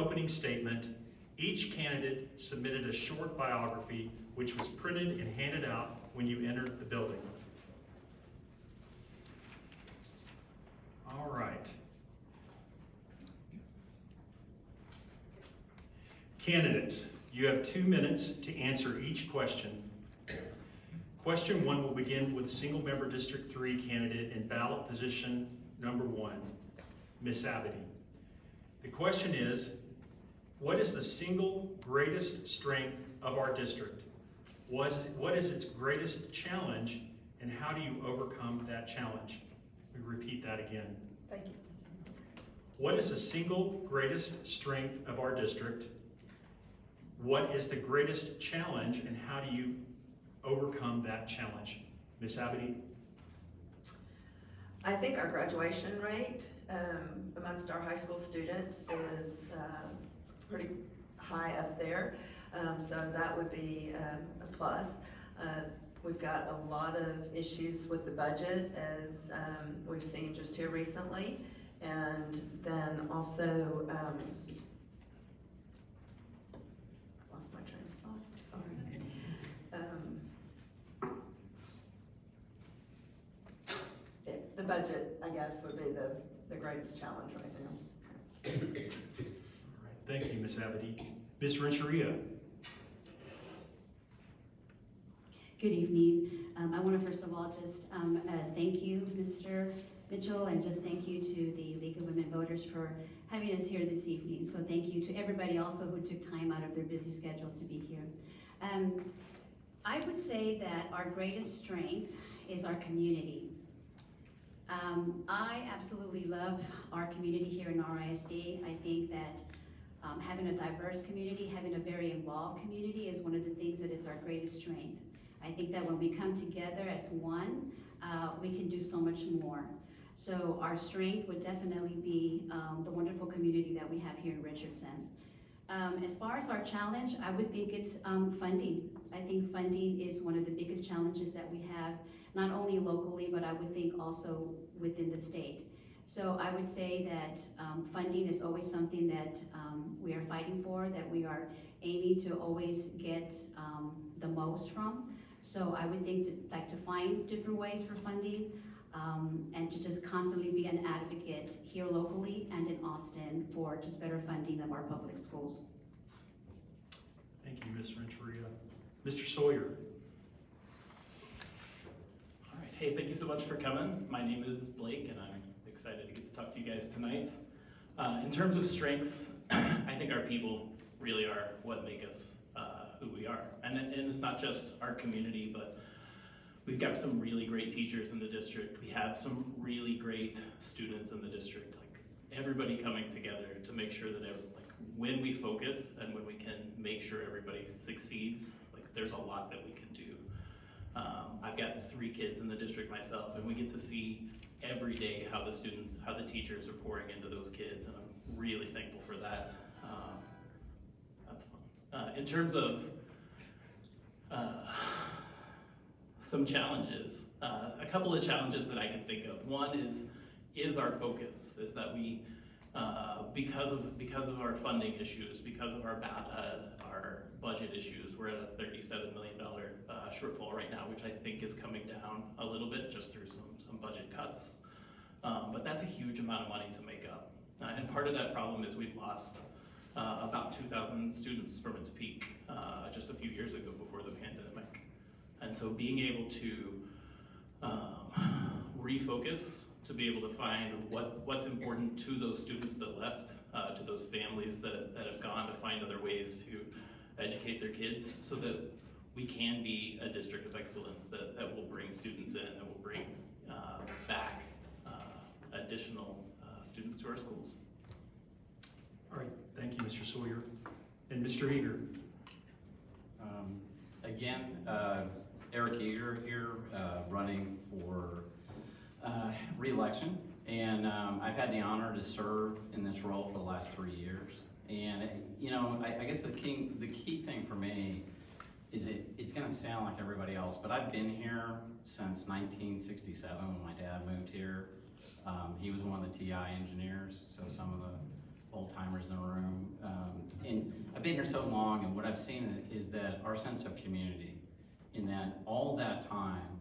opening statement, each candidate submitted a short biography which was printed and handed out when you entered the building. All right. Candidates, you have 2 minutes to answer each question. Question 1 will begin with single member District 3 candidate in ballot position number 1, Miss Abadie. The question is, what is the single greatest strength of our district? What is its greatest challenge, and how do you overcome that challenge? We repeat that again. Thank you. What is the single greatest strength of our district? What is the greatest challenge, and how do you overcome that challenge? Miss Abadie? I think our graduation rate amongst our high school students is pretty high up there, so that would be a plus. We've got a lot of issues with the budget, as we've seen just here recently, and then also lost my train of thought, sorry. The budget, I guess, would be the greatest challenge right now. All right, thank you, Miss Abadie. Miss Rentaria? Good evening. I want to first of all just thank you, Mr. Mitchell, and just thank you to the League of Women Voters for having us here this evening. So thank you to everybody also who took time out of their busy schedules to be here. I would say that our greatest strength is our community. I absolutely love our community here in RISD. I think that having a diverse community, having a very involved community is one of the things that is our greatest strength. I think that when we come together as one, we can do so much more. So our strength would definitely be the wonderful community that we have here in Richardson. As far as our challenge, I would think it's funding. I think funding is one of the biggest challenges that we have, not only locally, but I would think also within the state. So I would say that funding is always something that we are fighting for, that we are aiming to always get the most from. So I would think to find different ways for funding and to just constantly be an advocate here locally and in Austin for just better funding of our public schools. Thank you, Ms. Renteria. Mr. Sawyer? All right, hey, thank you so much for coming. My name is Blake, and I'm excited to get to talk to you guys tonight. In terms of strengths, I think our people really are what make us who we are. And it's not just our community, but we've got some really great teachers in the district. We have some really great students in the district, like everybody coming together to make sure that when we focus and when we can make sure everybody succeeds, like there's a lot that we can do. I've got 3 kids in the district myself, and we get to see every day how the teachers are pouring into those kids, and I'm really thankful for that. That's fun. In terms of some challenges, a couple of challenges that I can think of. One is our focus, is that we, because of our funding issues, because of our budget issues, we're at a $37 million shortfall right now, which I think is coming down a little bit just through some budget cuts. But that's a huge amount of money to make up. And part of that problem is we've lost about 2,000 students from its peak just a few years ago before the pandemic. And so being able to refocus, to be able to find what's important to those students that left, to those families that have gone to find other ways to educate their kids, so that we can be a district of excellence that will bring students in, that will bring back additional students to our schools. All right, thank you, Mr. Sawyer. And Mr. Eager? Again, Eric Eager here, running for re-election, and I've had the honor to serve in this role for the last 3 years. And you know, I guess the key thing for me is it's going to sound like everybody else, but I've been here since 1967 when my dad moved here. He was one of the TI engineers, so some of the old timers in the room I've been here so long, and what I've seen is that our sense of community, in that all that time,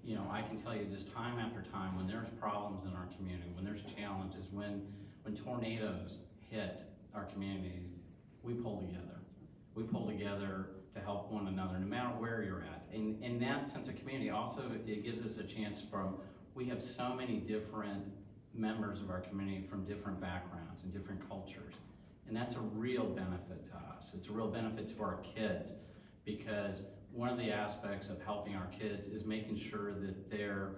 you know, I can tell you just time after time, when there's problems in our community, when there's challenges, when tornadoes hit our communities, we pull together. We pull together to help one another, no matter where you're at. And that sense of community also, it gives us a chance we have so many different members of our community from different backgrounds and different cultures. And that's a real benefit to us. It's a real benefit to our kids, because one of the aspects of helping our kids is making sure that their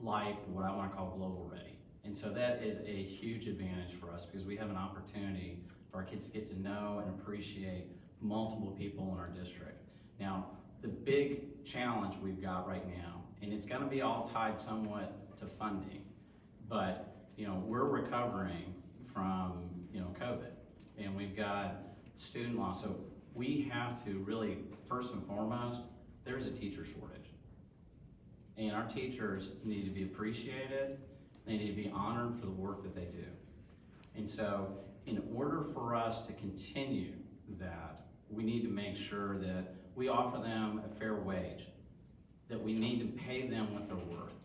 life, what I want to call global ready. And so that is a huge advantage for us, because we have an opportunity for our kids to get to know and appreciate multiple people in our district. Now, the big challenge we've got right now, and it's going to be all tied somewhat to funding, but you know, we're recovering from, you know, COVID, and we've got student loss. So we have to really, first and foremost, there's a teacher shortage. And our teachers need to be appreciated, they need to be honored for the work that they do. And so in order for us to continue that, we need to make sure that we offer them a fair wage, that we need to pay them what they're worth.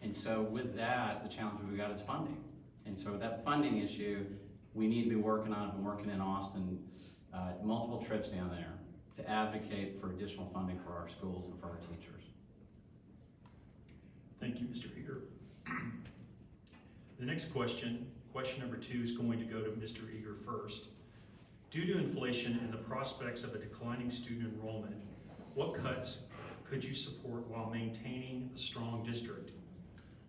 And so with that, the challenge we've got is funding. And so that funding issue, we need to be working on. I've been working in Austin, multiple trips down there to advocate for additional funding for our schools and for our teachers. Thank you, Mr. Eager. The next question number 2, is going to go to Mr. Eager first. Due to inflation and the prospects of a declining student enrollment, what cuts could you support while maintaining a strong district?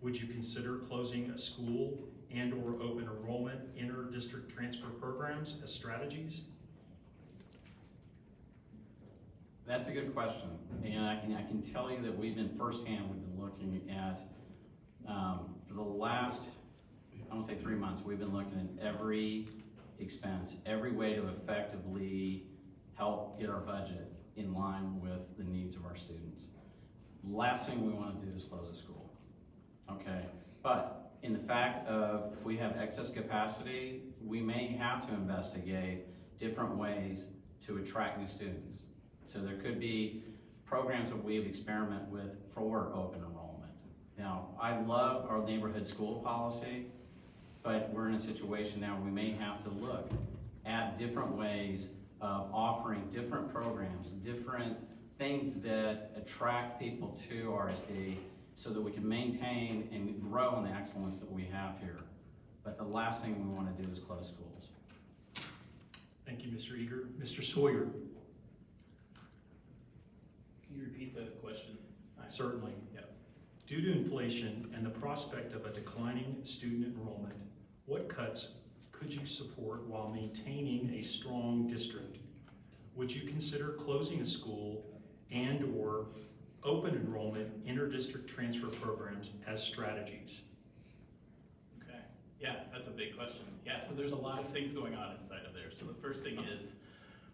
Would you consider closing a school and/or open enrollment inter-district transfer programs as strategies? That's a good question, and I can tell you that we've been looking at for the last, I want to say 3 months, we've been looking at every expense, every way to effectively help get our budget in line with the needs of our students. Last thing we want to do is close a school, okay? But in the fact of if we have excess capacity, we may have to investigate different ways to attract new students. So there could be programs that we've experimented with for open enrollment. Now, I love our neighborhood school policy, but we're in a situation now where we may have to look at different ways of offering different programs, different things that attract people to RISD so that we can maintain and grow in the excellence that we have here. But the last thing we want to do is close schools. Thank you, Mr. Eager. Mr. Sawyer. Can you repeat the question? Certainly. Yep. Due to inflation and the prospect of a declining student enrollment, what cuts could you support while maintaining a strong district? Would you consider closing a school and/or open enrollment inter-district transfer programs as strategies? Okay, yeah, that's a big question. Yeah, so there's a lot of things going on inside of there. So the first thing is,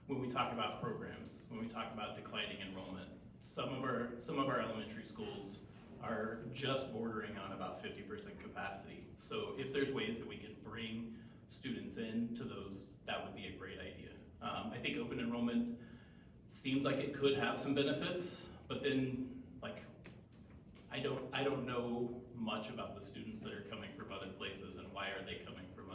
when we talk about programs, when we talk about declining enrollment, some of our elementary schools are just bordering on about 50% capacity. So if there's ways that we can bring students in to those, that would be a great idea. I think open enrollment seems like it could have some benefits, but then like I don't know much about the students that are coming from other places and why are they coming from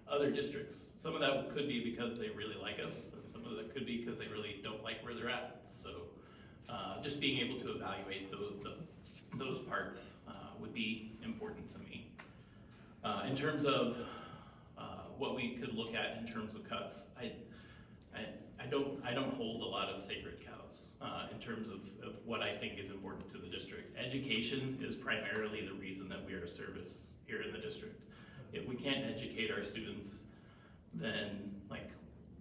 other districts. Some of that could be because they really like us, and some of that could be because they really don't like where they're at. So just being able to evaluate those parts would be important to me. In terms of what we could look at in terms of cuts, I don't hold a lot of sacred cows in terms of what I think is important to the district. Education is primarily the reason that we are a service here in the district. If we can't educate our students, then like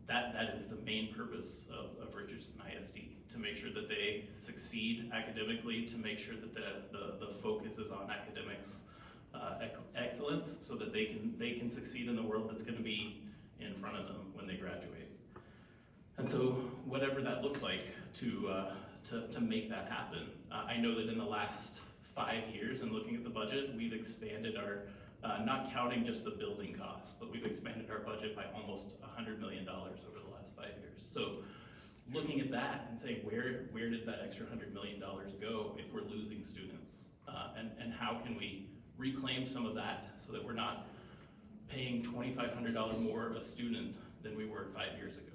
that is the main purpose of Richardson ISD, to make sure that they succeed academically, to make sure that the focus is on academics excellence, so that they can succeed in the world that's going to be in front of them when they graduate. And so whatever that looks like to make that happen. I know that in the last 5 years, and looking at the budget, we've expanded our, not counting just the building costs, but we've expanded our budget by almost $100 million over the last 5 years. So looking at that and saying, where did that extra $100 million go if we're losing students? And how can we reclaim some of that so that we're not paying $2,500 more a student than we were 5 years ago,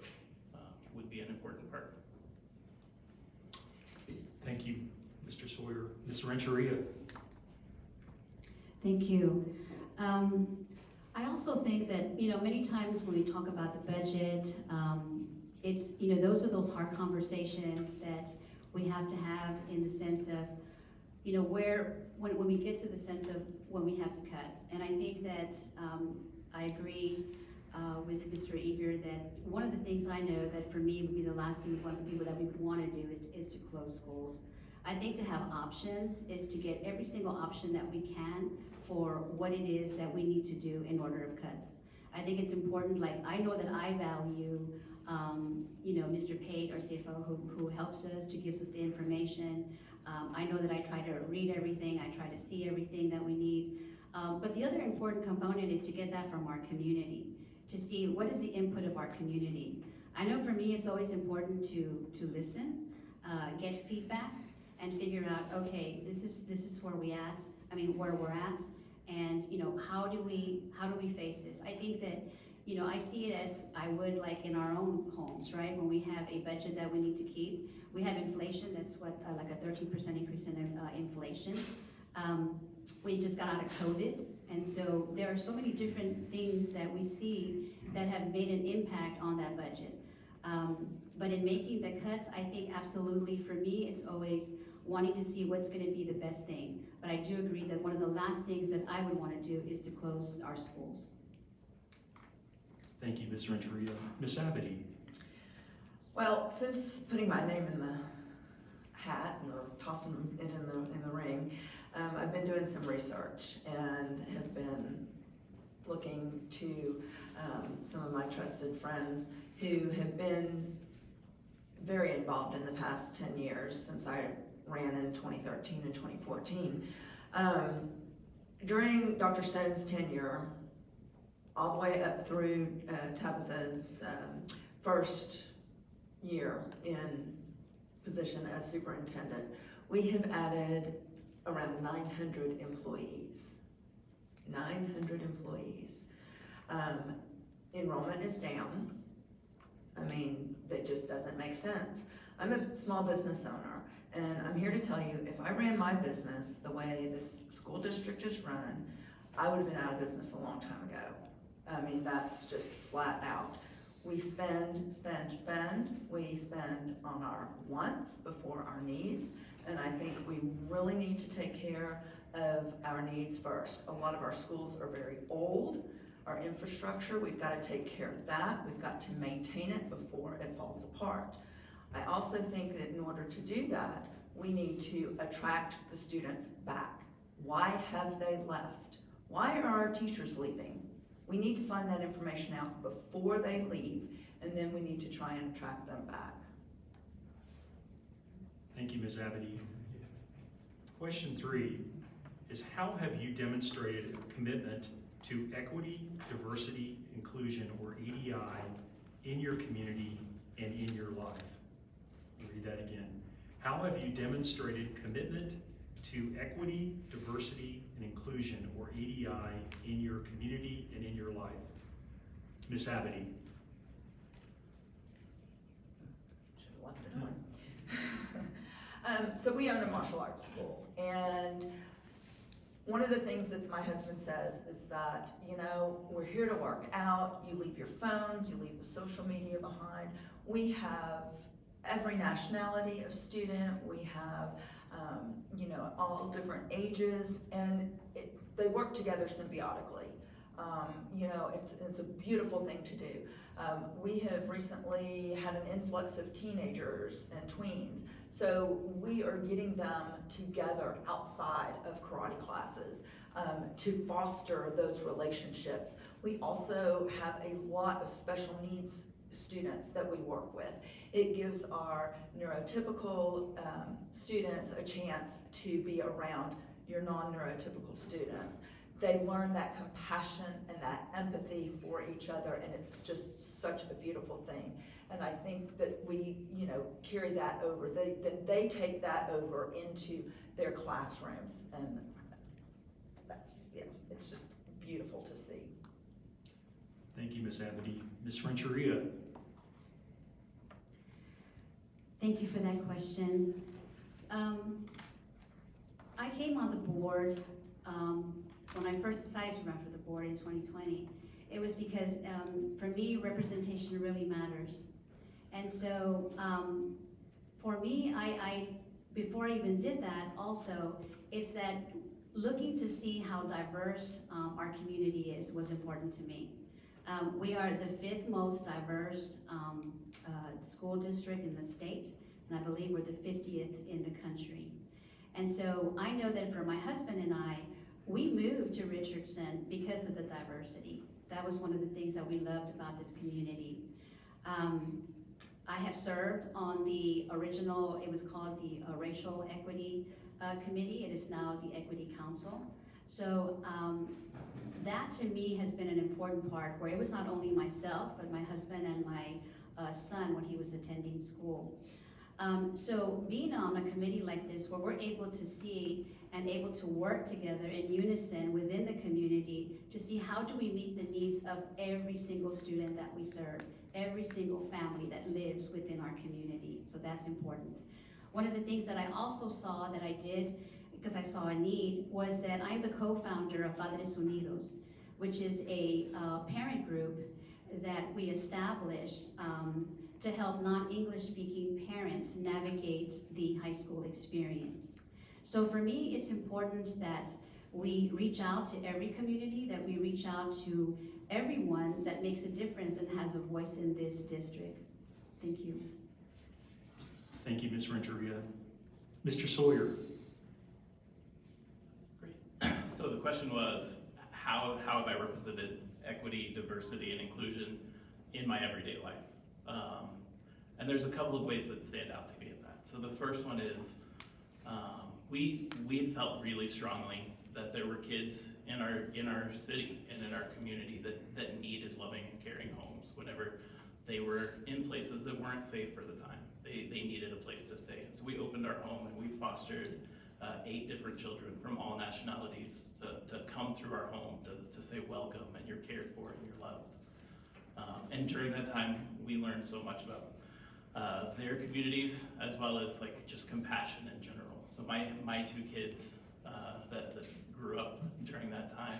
would be an important part. Thank you, Mr. Sawyer. Ms. Renteria? Thank you. I also think that, many times when we talk about the budget, it's, those are those hard conversations that we have to have in the sense of, when we get to the sense of when we have to cut. And I think that I agree with Mr. Eager that one of the things I know that for me would be the last thing that we would want to do is to close schools. I think to have options is to get every single option that we can for what it is that we need to do in order of cuts. I think it's important, like I know that I value, Mr. Pate, our CFO, who helps us, who gives us the information. I know that I try to read everything, I try to see everything that we need. But the other important component is to get that from our community, to see what is the input of our community. I know for me it's always important to listen, get feedback, and figure out, okay, this is where we're at, and how do we face this? I think that, I see it as I would like in our own homes, right? When we have a budget that we need to keep, we have inflation, that's like a 13% increase in inflation. We just got out of COVID, and so there are so many different things that we see that have made an impact on that budget. But in making the cuts, I think absolutely for me, it's always wanting to see what's going to be the best thing. But I do agree that one of the last things that I would want to do is to close our schools. Thank you, Ms. Renteria. Ms. Abadie? Well, since putting my name in the hat or tossing it in the ring, I've been doing some research and have been looking to some of my trusted friends who have been very involved in the past 10 years since I ran in 2013 and 2014. During Dr. Stone's tenure, all the way up through Tabitha's first year in position as superintendent, we have added around 900 employees. 900 employees. Enrollment is down. That just doesn't make sense. I'm a small business owner, and I'm here to tell you, if I ran my business the way this school district is run, I would have been out of business a long time ago. That's just flat out. We spend. We spend on our wants before our needs, and I think we really need to take care of our needs first. A lot of our schools are very old. Our infrastructure, we've got to take care of that. We've got to maintain it before it falls apart. I also think that in order to do that, we need to attract the students back. Why have they left? Why are our teachers leaving? We need to find that information out before they leave, and then we need to try and attract them back. Thank you, Ms. Abadie. Question 3 is, how have you demonstrated commitment to equity, diversity, inclusion, or EDI in your community and in your life? I'll read that again. How have you demonstrated commitment to equity, diversity, and inclusion, or EDI, in your community and in your life? Ms. Abadie. Should have left it on. So we own a martial arts school, and one of the things that my husband says is that, we're here to work out, you leave your phones, you leave the social media behind. We have every nationality of student, we have, all different ages, and they work together symbiotically. It's a beautiful thing to do. We have recently had an influx of teenagers and tweens, so we are getting them together outside of karate classes to foster those relationships. We also have a lot of special needs students that we work with. It gives our neurotypical students a chance to be around your non-neurotypical students. they learn that compassion and that empathy for each other, and it's just such a beautiful thing. And I think that we, carry that over, that they take that over into their classrooms, and that's, it's just beautiful to see. Thank you, Ms. Abadie. Ms. Renteria? Thank you for that question. I came on the board when I first decided to run for the board in 2020. It was because for me, representation really matters. And so for me, I before I even did that, also, it's that looking to see how diverse our community is was important to me. We are the 5th most diverse school district in the state, and I believe we're the 50th in the country. And so I know that for my husband and I, we moved to Richardson because of the diversity. That was one of the things that we loved about this community. I have served on the original, it was called the Racial Equity Committee. It is now the Equity Council. So that to me has been an important part, where it was not only myself, but my husband and my son when he was attending school. So being on a committee like this, where we're able to see and able to work together in unison within the community to see how do we meet the needs of every single student that we serve, every single family that lives within our community. So that's important. One of the things that I also saw that I did, because I saw a need, was that I'm the co-founder of Padres Unidos, which is a parent group that we established to help non-English speaking parents navigate the high school experience. So for me, it's important that we reach out to every community, that we reach out to everyone that makes a difference and has a voice in this district. Thank you. Thank you, Ms. Renteria. Mr. Sawyer? Great. So the question was, how have I represented equity, diversity, and inclusion in my everyday life? And there's a couple of ways that stand out to me in that. So the first one is, we felt really strongly that there were kids in our city and in our community that needed loving and caring homes whenever they were in places that weren't safe for the time. They needed a place to stay. And so we opened our home and we fostered 8 different children from all nationalities to come through our home to say welcome and you're cared for and you're loved. And during that time, we learned so much about their communities as well as like just compassion in general. So my 2 kids that grew up during that time,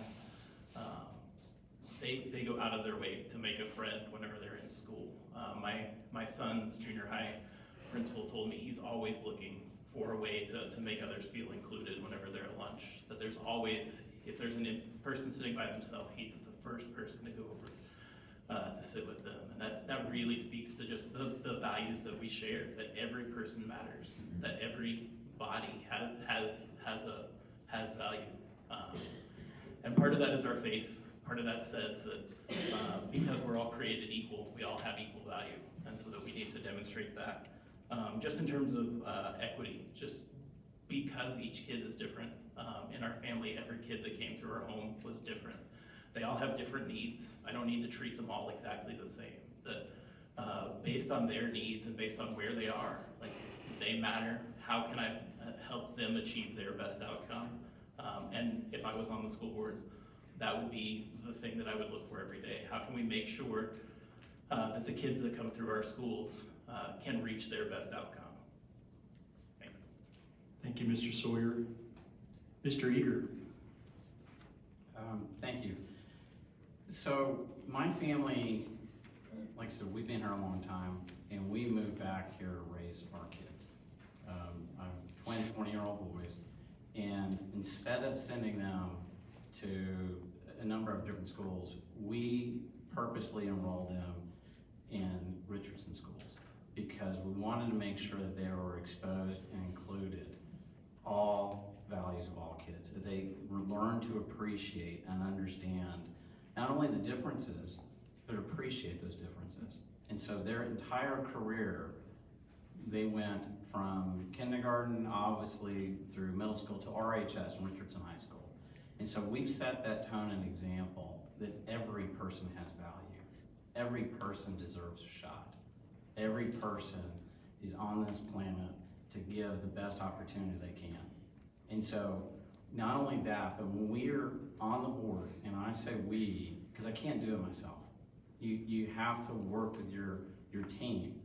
they go out of their way to make a friend whenever they're in school. My son's junior high principal told me he's always looking for a way to make others feel included whenever they're at lunch. That there's always, if there's a person sitting by themselves, he's the first person to go over to sit with them. And that really speaks to just the values that we share, that every person matters, that every body has value. And part of that is our faith. Part of that says that because we're all created equal, we all have equal value. And so that we need to demonstrate that. Just in terms of equity, just because each kid is different. In our family, every kid that came through our home was different. They all have different needs. I don't need to treat them all exactly the same. That based on their needs and based on where they are, like they matter. How can I help them achieve their best outcome? And if I was on the school board, that would be the thing that I would look for every day. How can we make sure that the kids that come through our schools can reach their best outcome? Thanks. Thank you, Mr. Sawyer. Mr. Eager? Thank you. So my family, like I said, we've been here a long time, and we moved back here to raise our kids. I have twin 20-year-old boys, and instead of sending them to a number of different schools, we purposely enrolled them in Richardson schools because we wanted to make sure that they were exposed and included all values of all kids. That they learn to appreciate and understand not only the differences, but appreciate those differences. And so their entire career, they went from kindergarten, obviously, through middle school to RHS, Richardson High School. And so we've set that tone and example that every person has value. Every person deserves a shot. Every person is on this planet to give the best opportunity they can. And so not only that, but when we're on the board, and I say we, because I can't do it myself, you have to work with your team.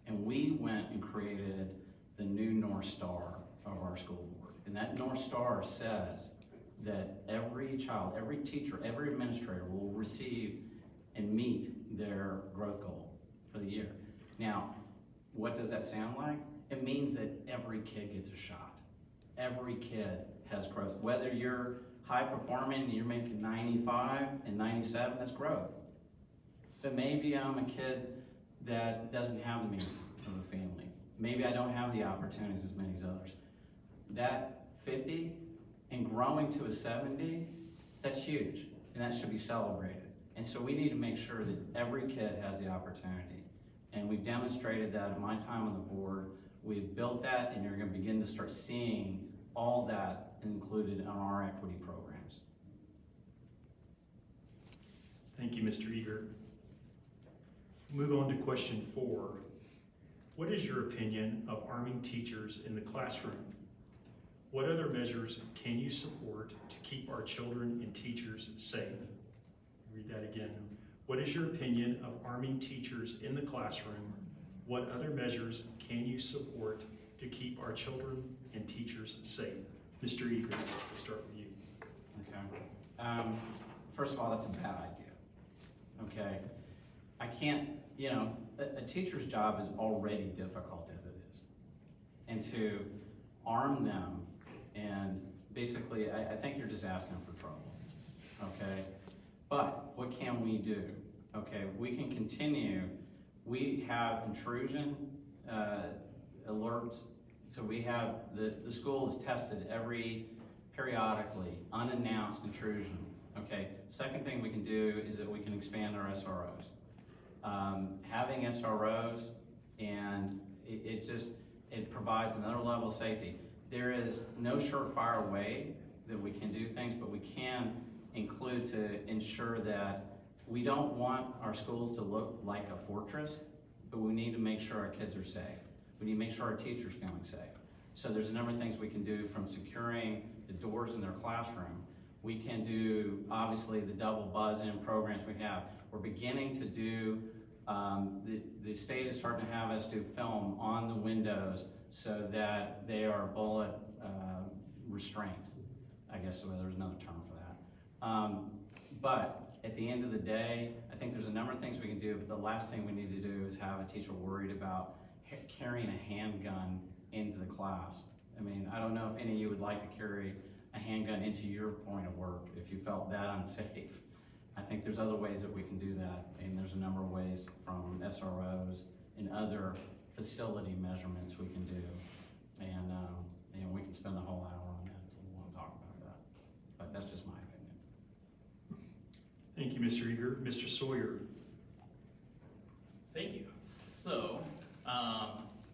And we went and created the new North Star of our school board. And that North Star says that every child, every teacher, every administrator will receive and meet their growth goal for the year. Now, what does that sound like? It means that every kid gets a shot. Every kid has growth. Whether you're high performing and you're making 95 and 97, that's growth. But maybe I'm a kid that doesn't have the means of a family. Maybe I don't have the opportunities as many as others. That 50 and growing to a 70, that's huge, and that should be celebrated. And so we need to make sure that every kid has the opportunity. And we've demonstrated that at my time on the board. We've built that, and you're gonna begin to start seeing all that included in our equity programs. Thank you, Mr. Eager. Move on to question 4. What is your opinion of arming teachers in the classroom? What other measures can you support to keep our children and teachers safe? Read that again. What is your opinion of arming teachers in the classroom? What other measures can you support to keep our children and teachers safe? Mr. Eager, we'll start with you. Okay. First of all, that's a bad idea. Okay. I can't, a teacher's job is already difficult as it is. And to arm them, and basically, I think you're just asking for trouble. Okay. But what can we do? Okay, we can continue. We have intrusion alerts. So we have, the school is tested periodically, unannounced intrusion. Okay, second thing we can do is that we can expand our SROs. Having SROs, and it provides another level of safety. There is no surefire way that we can do things, but we can include to ensure that we don't want our schools to look like a fortress, but we need to make sure our kids are safe. We need to make sure our teachers are feeling safe. So there's a number of things we can do, from securing the doors in their classroom. We can do, obviously, the double buzz-in programs we have. We're beginning to do, the state is starting to have us do film on the windows so that they are bullet restrained. I guess there's another term for that. But at the end of the day, I think there's a number of things we can do, but the last thing we need to do is have a teacher worried about carrying a handgun into the class. I mean, I don't know if any of you would like to carry a handgun into your point of work if you felt that unsafe. I think there's other ways that we can do that, and there's a number of ways from SROs and other facility measurements we can do. And we can spend a whole hour on that if we want to talk about that. But that's just my opinion. Thank you, Mr. Eager. Mr. Sawyer. Thank you. So,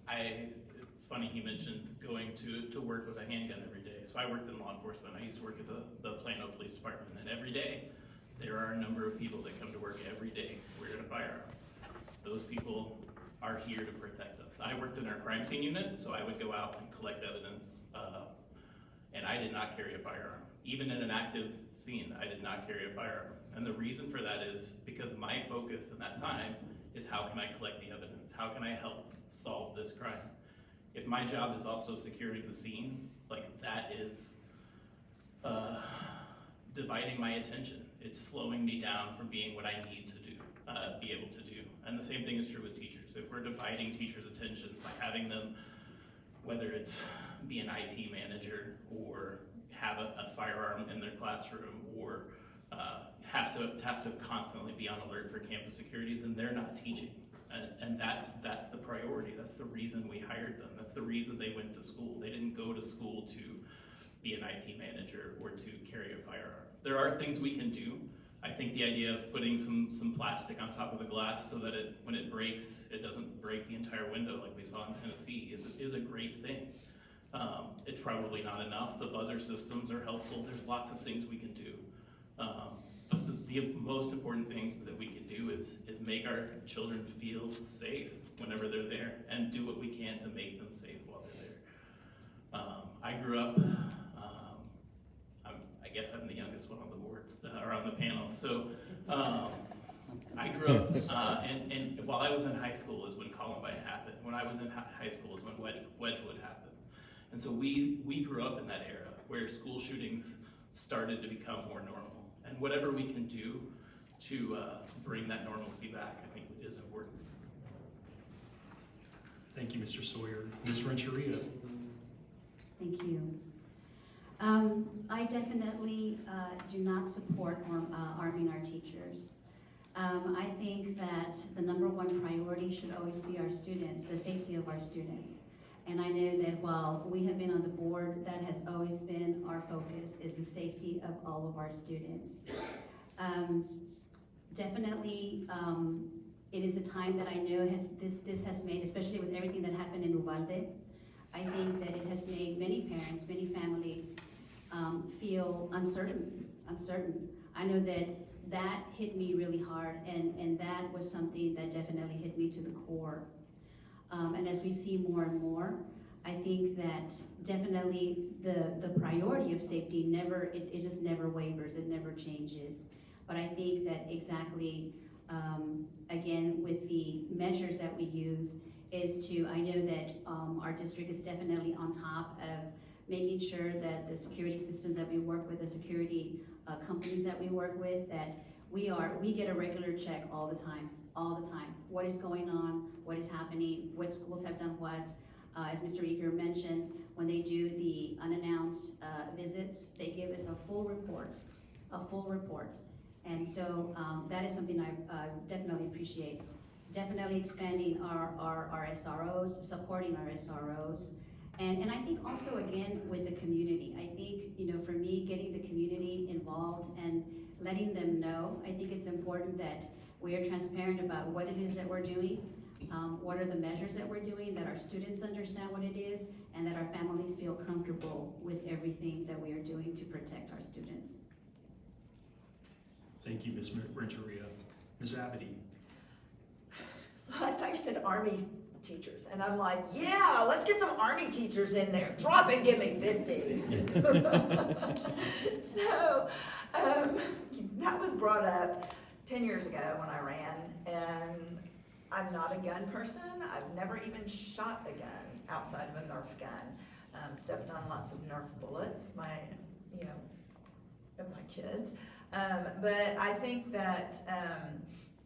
it's funny he mentioned going to work with a handgun every day. So I worked in law enforcement. I used to work at the Plano Police Department, and every day there are a number of people that come to work every day wearing a firearm. Those people are here to protect us. I worked in our crime scene unit, so I would go out and collect evidence, and I did not carry a firearm. Even in an active scene, I did not carry a firearm. And the reason for that is because my focus in that time is how can I collect the evidence? How can I help solve this crime? If my job is also securing the scene, like that is dividing my attention. It's slowing me down from being what I need to do, be able to do. And the same thing is true with teachers. If we're dividing teachers' attention by having them, whether it's be an IT manager or have a firearm in their classroom or have to constantly be on alert for campus security, then they're not teaching. And that's the priority. That's the reason we hired them. That's the reason they went to school. They didn't go to school to be an IT manager or to carry a firearm. There are things we can do. I think the idea of putting some plastic on top of the glass so that when it breaks, it doesn't break the entire window like we saw in Tennessee is a great thing. It's probably not enough. The buzzer systems are helpful. There's lots of things we can do. But the most important thing that we can do is make our children feel safe whenever they're there, and do what we can to make them safe while they're there. I grew up, I guess I'm the youngest one on the boards, or on the panel, so I grew up, and while I was in high school is when Columbine happened. When I was in high school is when Wedgwood happened. And so we grew up in that era where school shootings started to become more normal. And whatever we can do to bring that normalcy back, I think is important. Thank you, Mr. Sawyer. Ms. Renteria? Thank you. I definitely do not support arming our teachers. I think that the number one priority should always be our students, the safety of our students. And I know that while we have been on the board, that has always been our focus, is the safety of all of our students. Definitely, it is a time that I know this has made, especially with everything that happened in Uvalde, I think that it has made many parents, many families feel uncertain. I know that hit me really hard, and that was something that definitely hit me to the core. And as we see more and more, I think that definitely the priority of safety it just never wavers, it never changes. But I think that exactly, again, with the measures that we use, I know that our district is definitely on top of making sure that the security systems that we work with, the security companies that we work with, that we get a regular check all the time. What is going on, what is happening, what schools have done what. As Mr. Eager mentioned, when they do the unannounced visits, they give us a full report. And so that is something I definitely appreciate. Definitely expanding our SROs, supporting our SROs. And I think also, again, with the community. I think, for me, getting the community involved and letting them know, I think it's important that we are transparent about what it is that we're doing, what are the measures that we're doing, that our students understand what it is, and that our families feel comfortable with everything that we are doing to protect our students. Thank you, Ms. Renteria. Ms. Abadie? So I thought you said Army teachers, and I'm like, yeah, let's get some Army teachers in there. Drop it, give me 50. So that was brought up 10 years ago when I ran, and I'm not a gun person. I've never even shot a gun outside of a Nerf gun. Stepped on lots of Nerf bullets, of my kids. But I think that,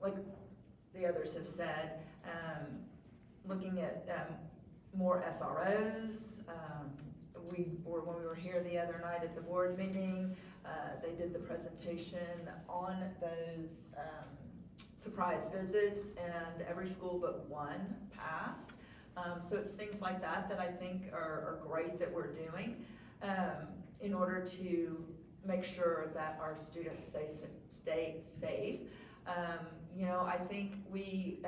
like the others have said, looking at more SROs. When we were here the other night at the board meeting, they did the presentation on those surprise visits, and every school but one passed. So it's things like that I think are great that we're doing in order to make sure that our students stay safe. I think we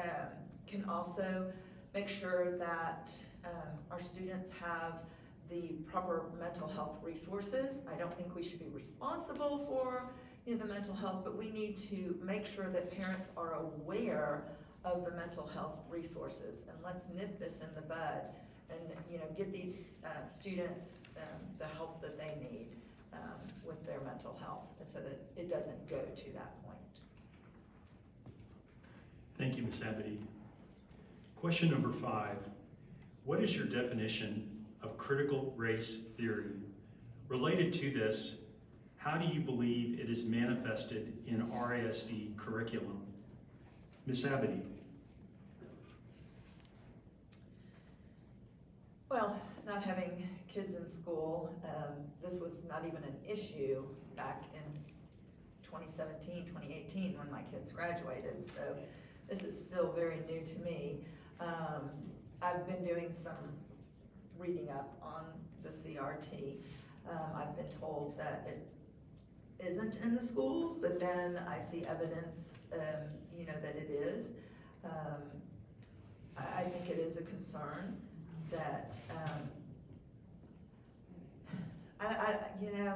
can also make sure that our students have the proper mental health resources. I don't think we should be responsible for the mental health, but we need to make sure that parents are aware of the mental health resources. And let's nip this in the bud and get these students the help that they need with their mental health, so that it doesn't go to that point. Thank you, Ms. Abadie. Question number 5. What is your definition of critical race theory? Related to this, how do you believe it is manifested in RISD curriculum? Ms. Abadie. Well, not having kids in school, this was not even an issue back in 2017, 2018 when my kids graduated, so this is still very new to me. I've been doing some reading up on the CRT. I've been told that it isn't in the schools, but then I see evidence, that it is. I think it is a concern that you know,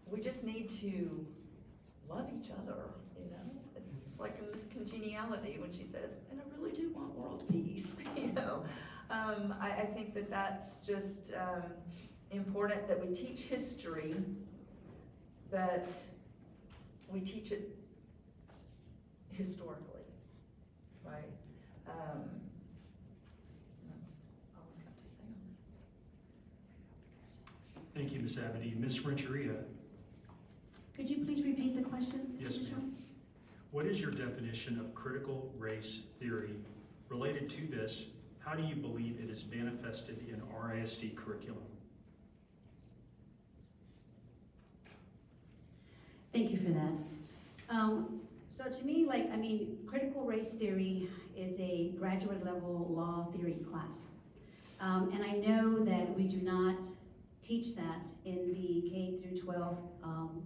we just need to love each other, you know? It's like a Miss Congeniality when she says, and I really do want world peace, you know? I think that that's just important that we teach history, that we teach it historically, right? That's all I've got to say on that. Thank you, Ms. Abadie. Ms. Renteria, Could you please repeat the question? yes, ma'am. What is your definition of critical race theory? Related to this, how do you believe it is manifested in RISD curriculum? Thank you for that. So to me, critical race theory is a graduate level law theory class. And I know that we do not teach that in the K through 12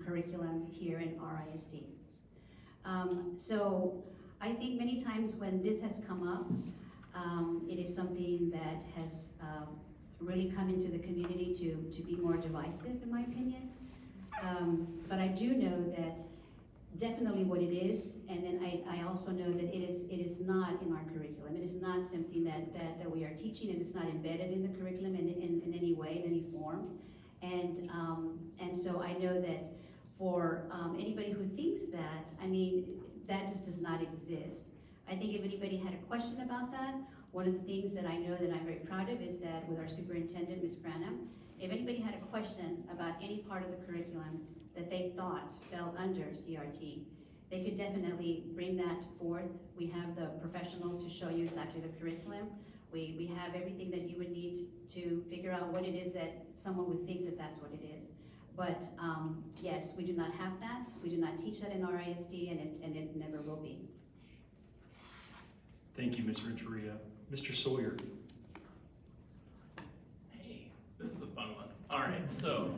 curriculum here in RISD. So I think many times when this has come up, it is something that has really come into the community to be more divisive, in my opinion. But I do know that definitely what it is, and then I also know that it is not in our curriculum. It is not something that we are teaching, and it's not embedded in the curriculum in any way, in any form. And so I know that for anybody who thinks that, that just does not exist. I think if anybody had a question about that, one of the things that I know that I'm very proud of is that with our superintendent, Ms. Branham, if anybody had a question about any part of the curriculum that they thought fell under CRT, they could definitely bring that forth. We have the professionals to show you exactly the curriculum. We have everything that you would need to figure out what it is that someone would think that that's what it is. But yes, we do not have that. We do not teach that in RISD, and it never will be. Thank you, Ms. Renteria. Mr. Sawyer. Hey, this is a fun one. All right, so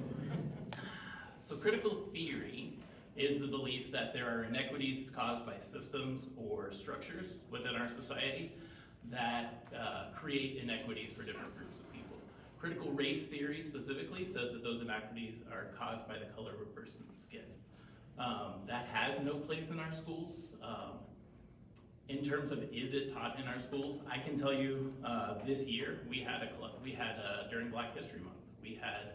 critical theory is the belief that there are inequities caused by systems or structures within our society that create inequities for different groups of people. Critical race theory specifically says that those inequities are caused by the color of a person's skin. That has no place in our schools. In terms of is it taught in our schools, I can tell you this year we had during Black History Month, we had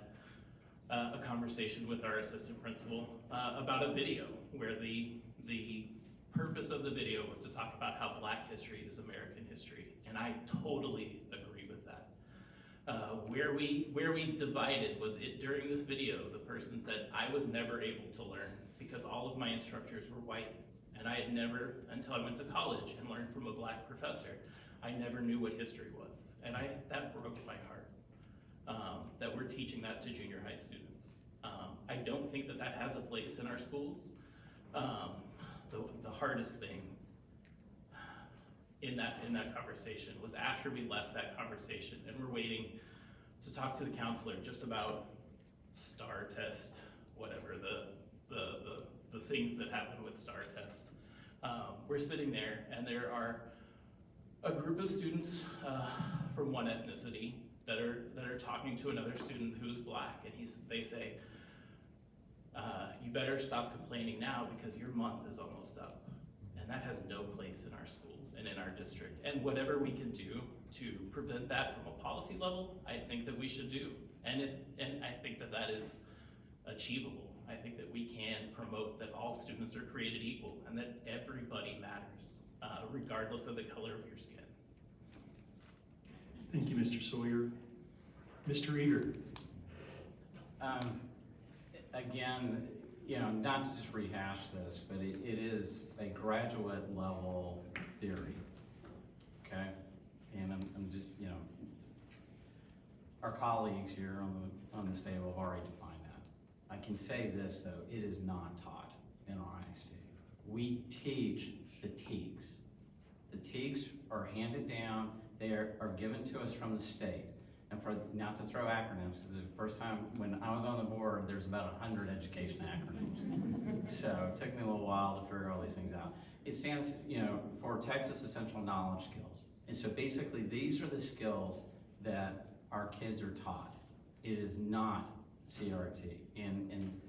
a conversation with our assistant principal about a video where the purpose of the video was to talk about how Black history is American history, and I totally agree with that. Where we divided was during this video, the person said, I was never able to learn because all of my instructors were white. And I had never, until I went to college and learned from a Black professor, I never knew what history was. And that broke my heart, that we're teaching that to junior high students. I don't think that has a place in our schools. The hardest thing in that conversation was after we left that conversation and we're waiting to talk to the counselor just about STAR test, whatever the things that happen with STAR test. We're sitting there and there are a group of students from one ethnicity that are talking to another student who's Black, and they say, you better stop complaining now because your month is almost up. And that has no place in our schools and in our district. And whatever we can do to prevent that from a policy level, I think that we should do. And I think that is achievable. I think that we can promote that all students are created equal and that everybody matters, regardless of the color of your skin. Thank you, Mr. Sawyer. Mr. Eager. Again, not to just rehash this, but it is a graduate level theory, okay? And I'm just, our colleagues here on this table have already defined that. I can say this though, it is not taught in RISD. We teach the TEKS. The TEKS are handed down, they are given to us from the state. And not to throw acronyms, because the first time when I was on the board, there's about 100 education acronyms. So it took me a little while to figure all these things out. It stands, for Texas Essential Knowledge Skills. And so basically these are the skills that our kids are taught. It is not CRT. And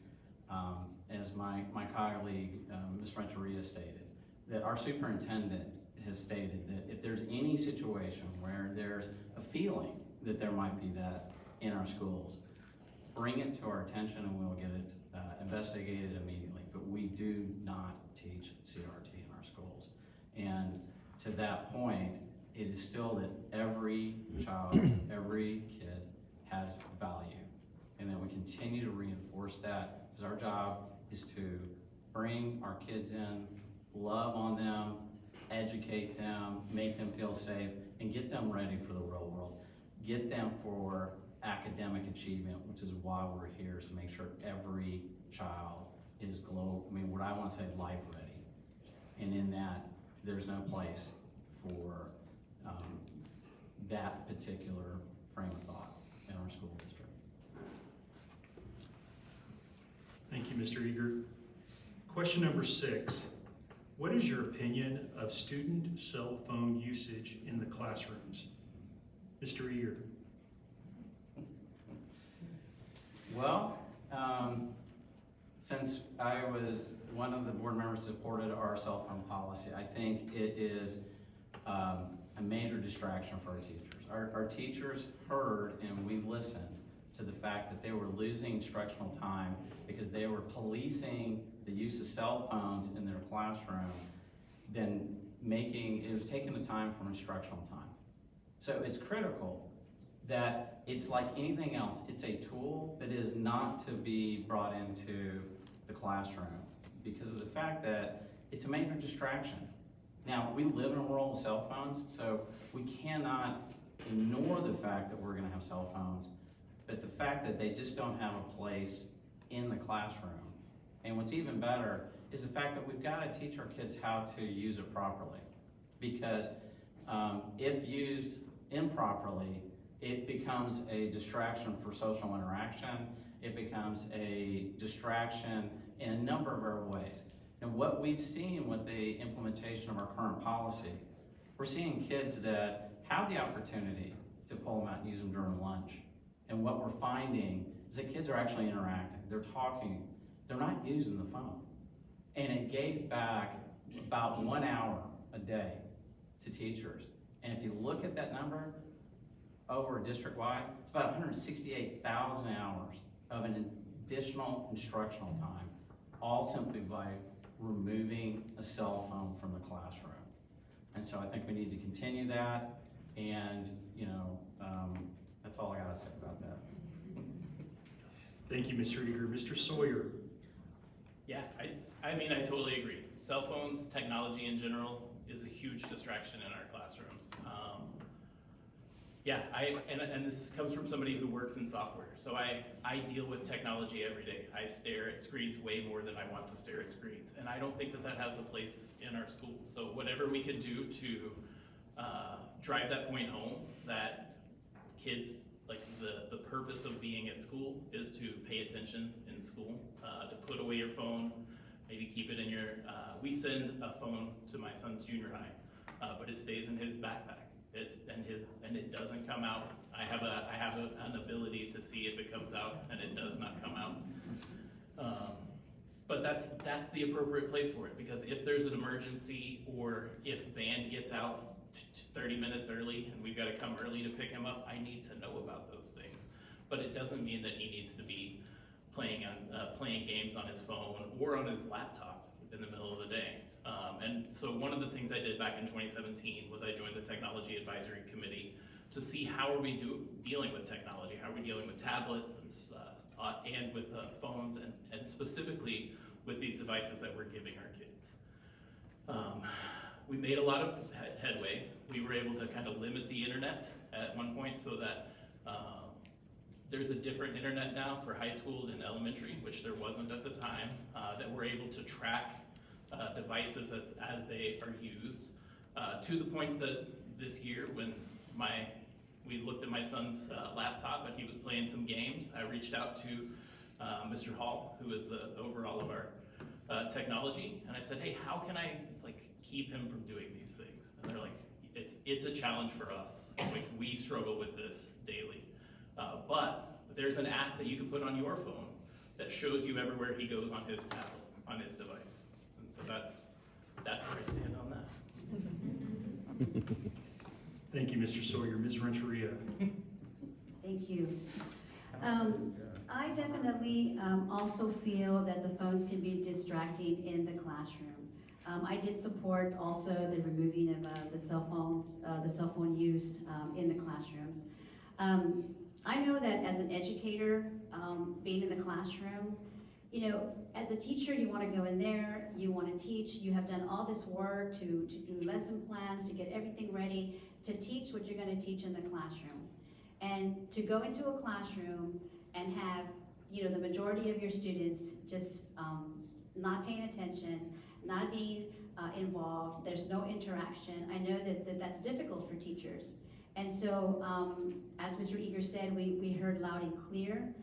as my colleague, Ms. Rentaria stated, that our superintendent has stated that if there's any situation where there's a feeling that there might be that in our schools, bring it to our attention and we'll get it investigated immediately. But we do not teach CRT in our schools. And to that point, it is still that every child, every kid has value. And that we continue to reinforce that, because our job is to bring our kids in, love on them, educate them, make them feel safe, and get them ready for the real world. Get them for academic achievement, which is why we're here, is to make sure every child is what I want to say, life ready. And in that, there's no place for that particular frame of thought in our school district. Thank you, Mr. Eager. Question number 6. What is your opinion of student cell phone usage in the classrooms? Mr. Eager. Well, since I was one of the board members who supported our cell phone policy, I think it is a major distraction for our teachers. Our teachers heard and we listened to the fact that they were losing instructional time because they were policing the use of cell phones in their classroom, then it was taking the time from instructional time. So it's critical that it's like anything else. It's a tool that is not to be brought into the classroom because of the fact that it's a major distraction. Now, we live in a world of cell phones, so we cannot ignore the fact that we're gonna have cell phones, but the fact that they just don't have a place in the classroom. And what's even better is the fact that we've gotta teach our kids how to use it properly. Because if used improperly, it becomes a distraction for social interaction. It becomes a distraction in a number of other ways. And what we've seen with the implementation of our current policy, we're seeing kids that have the opportunity to pull them out and use them during lunch. And what we're finding is that kids are actually interacting, they're talking, they're not using the phone. And it gave back about 1 hour a day to teachers. And if you look at that number over district-wide, it's about 168,000 hours of an additional instructional time, all simply by removing a cell phone from the classroom. And so I think we need to continue that, and that's all I gotta say about that. Thank you, Mr. Eager. Mr. Sawyer. Yeah, I mean, I totally agree. Cell phones, technology in general, is a huge distraction in our classrooms. Yeah, and this comes from somebody who works in software. So I deal with technology every day. I stare at screens way more than I want to stare at screens. And I don't think that that has a place in our schools. So whatever we can do to drive that point home, that kids, like the purpose of being at school is to pay attention in school, to put away your phone, maybe keep it in your, we send a phone to my son's junior high, but it stays in his backpack. And it doesn't come out. I have an ability to see if it comes out, and it does not come out. But that's the appropriate place for it, because if there's an emergency or if band gets out 30 minutes early and we've got to come early to pick him up, I need to know about those things. But it doesn't mean that he needs to be playing games on his phone or on his laptop in the middle of the day. And so one of the things I did back in 2017 was I joined the Technology Advisory Committee to see how are we dealing with technology, how are we dealing with tablets and with phones, and specifically with these devices that we're giving our kids. We made a lot of headway. We were able to kind of limit the internet at one point so that there's a different internet now for high school and elementary, which there wasn't at the time, that we're able to track devices as they are used, to the point that this year when we looked at my son's laptop and he was playing some games, I reached out to Mr. Hall, who is the overall of our technology, and I said, hey, how can I keep him from doing these things? And they're like, it's a challenge for us. We struggle with this daily. But there's an app that you can put on your phone that shows you everywhere he goes on his tablet, on his device. And so that's where I stand on that. Thank you, Mr. Sawyer. Ms. Renteria? Thank you. I definitely also feel that the phones can be distracting in the classroom. I did support also the removing of the cell phone use in the classrooms. I know that as an educator, being in the classroom, you know, as a teacher, you want to go in there, you want to teach, you have done all this work to do lesson plans, to get everything ready, to teach what you're going to teach in the classroom. And to go into a classroom and have, you know, the majority of your students just not paying attention, not being involved, there's no interaction. I know that that's difficult for teachers. And so, as Mr. Eager said, we heard loud and clear.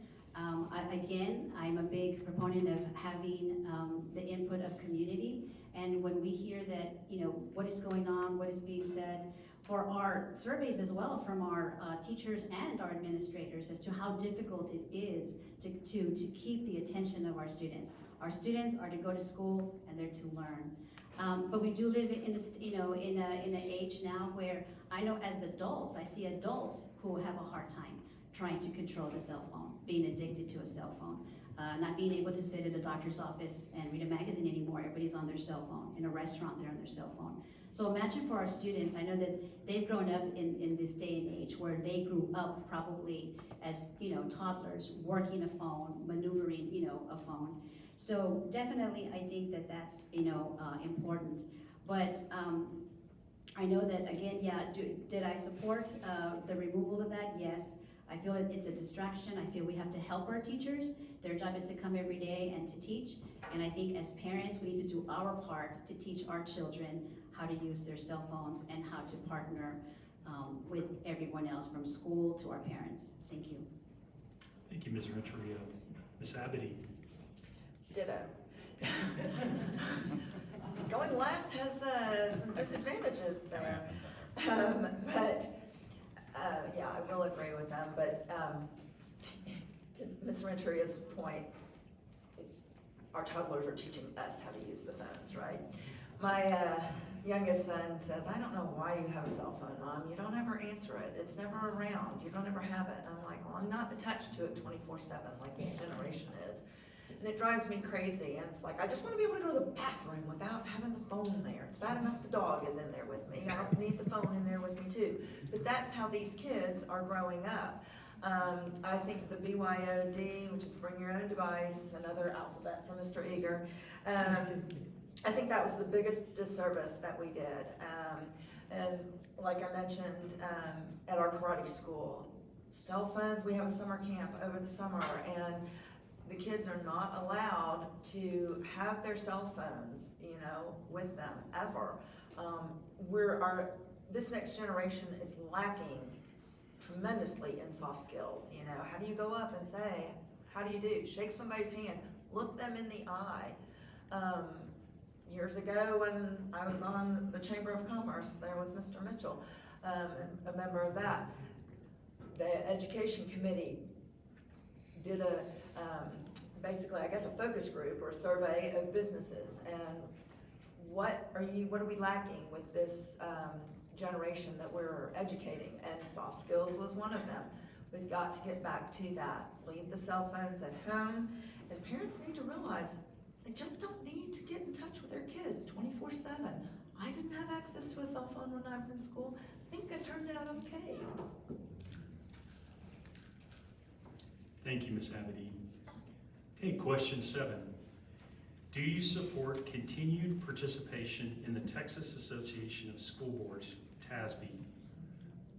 Again, I'm a big proponent of having the input of community. And when we hear that, you know, what is going on, what is being said, for our surveys as well from our teachers and our administrators as to how difficult it is to keep the attention of our students. Our students are to go to school and they're to learn. But we do live in an age now where I know as adults, I see adults who have a hard time trying to control the cell phone, being addicted to a cell phone, not being able to sit at a doctor's office and read a magazine anymore. Everybody's on their cell phone. In a restaurant, they're on their cell phone. So imagine for our students, I know that they've grown up in this day and age where they grew up probably as, you know, toddlers, working a phone, maneuvering, you know, a phone. So definitely I think that that's, you know, important. But I know that, again, yeah, did I support the removal of that? Yes. I feel it's a distraction. I feel we have to help our teachers. Their job is to come every day and to teach. And I think as parents, we need to do our part to teach our children how to use their cell phones and how to partner with everyone else from school to our parents. Thank you. Thank you, Ms. Renteria. Ms. Abadie? Ditto. Going last has some disadvantages there. Yeah, I will agree with them, but to Ms. Renteria's point, our toddlers are teaching us how to use the phones, right? My youngest son says, I don't know why you have a cell phone, Mom. You don't ever answer it. It's never around. You don't ever have it. And I'm like, well, I'm not attached to it 24/7 like this generation is. And it drives me crazy. And it's like, I just want to be able to go to the bathroom without having the phone there. It's bad enough the dog is in there with me. I don't need the phone in there with me too. But that's how these kids are growing up. I think the BYOD, which is bring your own device, another alphabet for Mr. Eager, I think that was the biggest disservice that we did. And like I mentioned, at our karate school, cell phones, we have a summer camp over the summer, and the kids are not allowed to have their cell phones, you know, with them ever. This next generation is lacking tremendously in soft skills. You know, how do you go up and say, how do you do? Shake somebody's hand, look them in the eye. Years ago when I was on the Chamber of Commerce there with Mr. Mitchell, a member of that, the Education Committee did basically, I guess, a focus group or a survey of businesses, and what are we lacking with this generation that we're educating? And soft skills was one of them. We've got to get back to that. Leave the cell phones at home, and parents need to realize they just don't need to get in touch with their kids 24/7. I didn't have access to a cell phone when I was in school. I think I turned out okay. Thank you, Ms. Abadie. Okay, question 7. Do you support continued participation in the Texas Association of School Boards, TASB?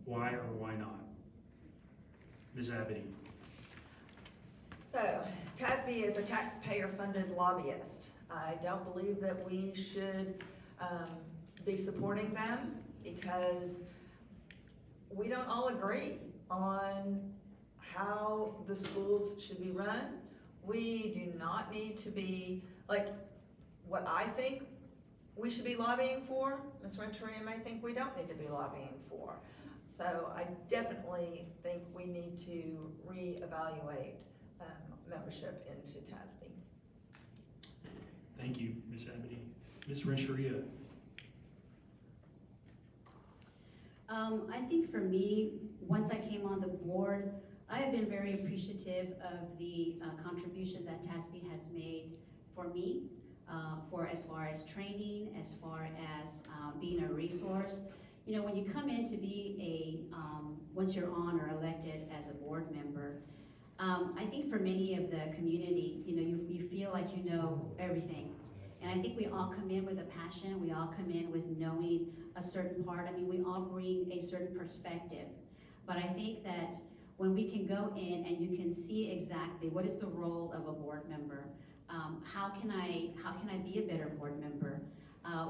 Why or why not? Ms. Abadie. So, TASB is a taxpayer-funded lobbyist. I don't believe that we should be supporting them because we don't all agree on how the schools should be run. We do not need to be, like, what I think we should be lobbying for, Ms. Renteria may think we don't need to be lobbying for. So I definitely think we need to reevaluate membership into TASB. Thank you, Ms. Abadie. Ms. Renteria? I think for me, once I came on the board, I have been very appreciative of the contribution that TASB has made for me, for as far as training, as far as being a resource. You know, when you come in to be once you're on or elected as a board member, I think for many of the community, you know, you feel like you know everything. And I think we all come in with a passion, we all come in with knowing a certain part. I mean, we all bring a certain perspective. But I think that when we can go in and you can see exactly what is the role of a board member, how can I be a better board member?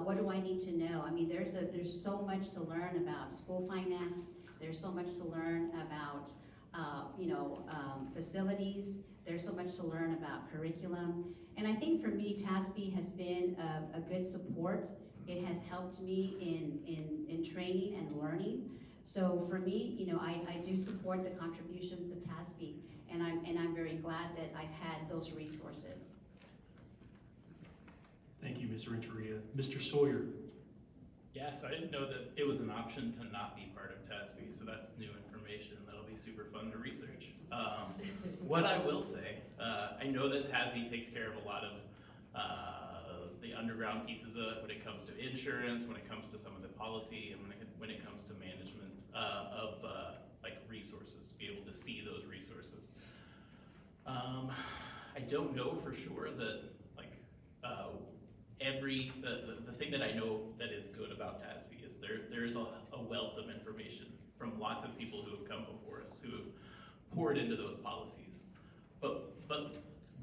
What do I need to know? I mean, there's so much to learn about school finance. There's so much to learn about facilities. There's so much to learn about curriculum. And I think for me, TASB has been a good support. It has helped me in training and learning. So for me, you know, I do support the contributions of TASB, and I'm very glad that I've had those resources. Thank you, Ms. Renteria. Mr. Sawyer? Yeah, so I didn't know that it was an option to not be part of TASB, so that's new information. That'll be super fun to research. What I will say, I know that TASB takes care of a lot of the underground pieces of it when it comes to insurance, when it comes to some of the policy, and when it comes to management of like resources, to be able to see those resources. I don't know for sure that like the thing that I know that is good about TASB is there is a wealth of information from lots of people who have come before us, who have poured into those policies. But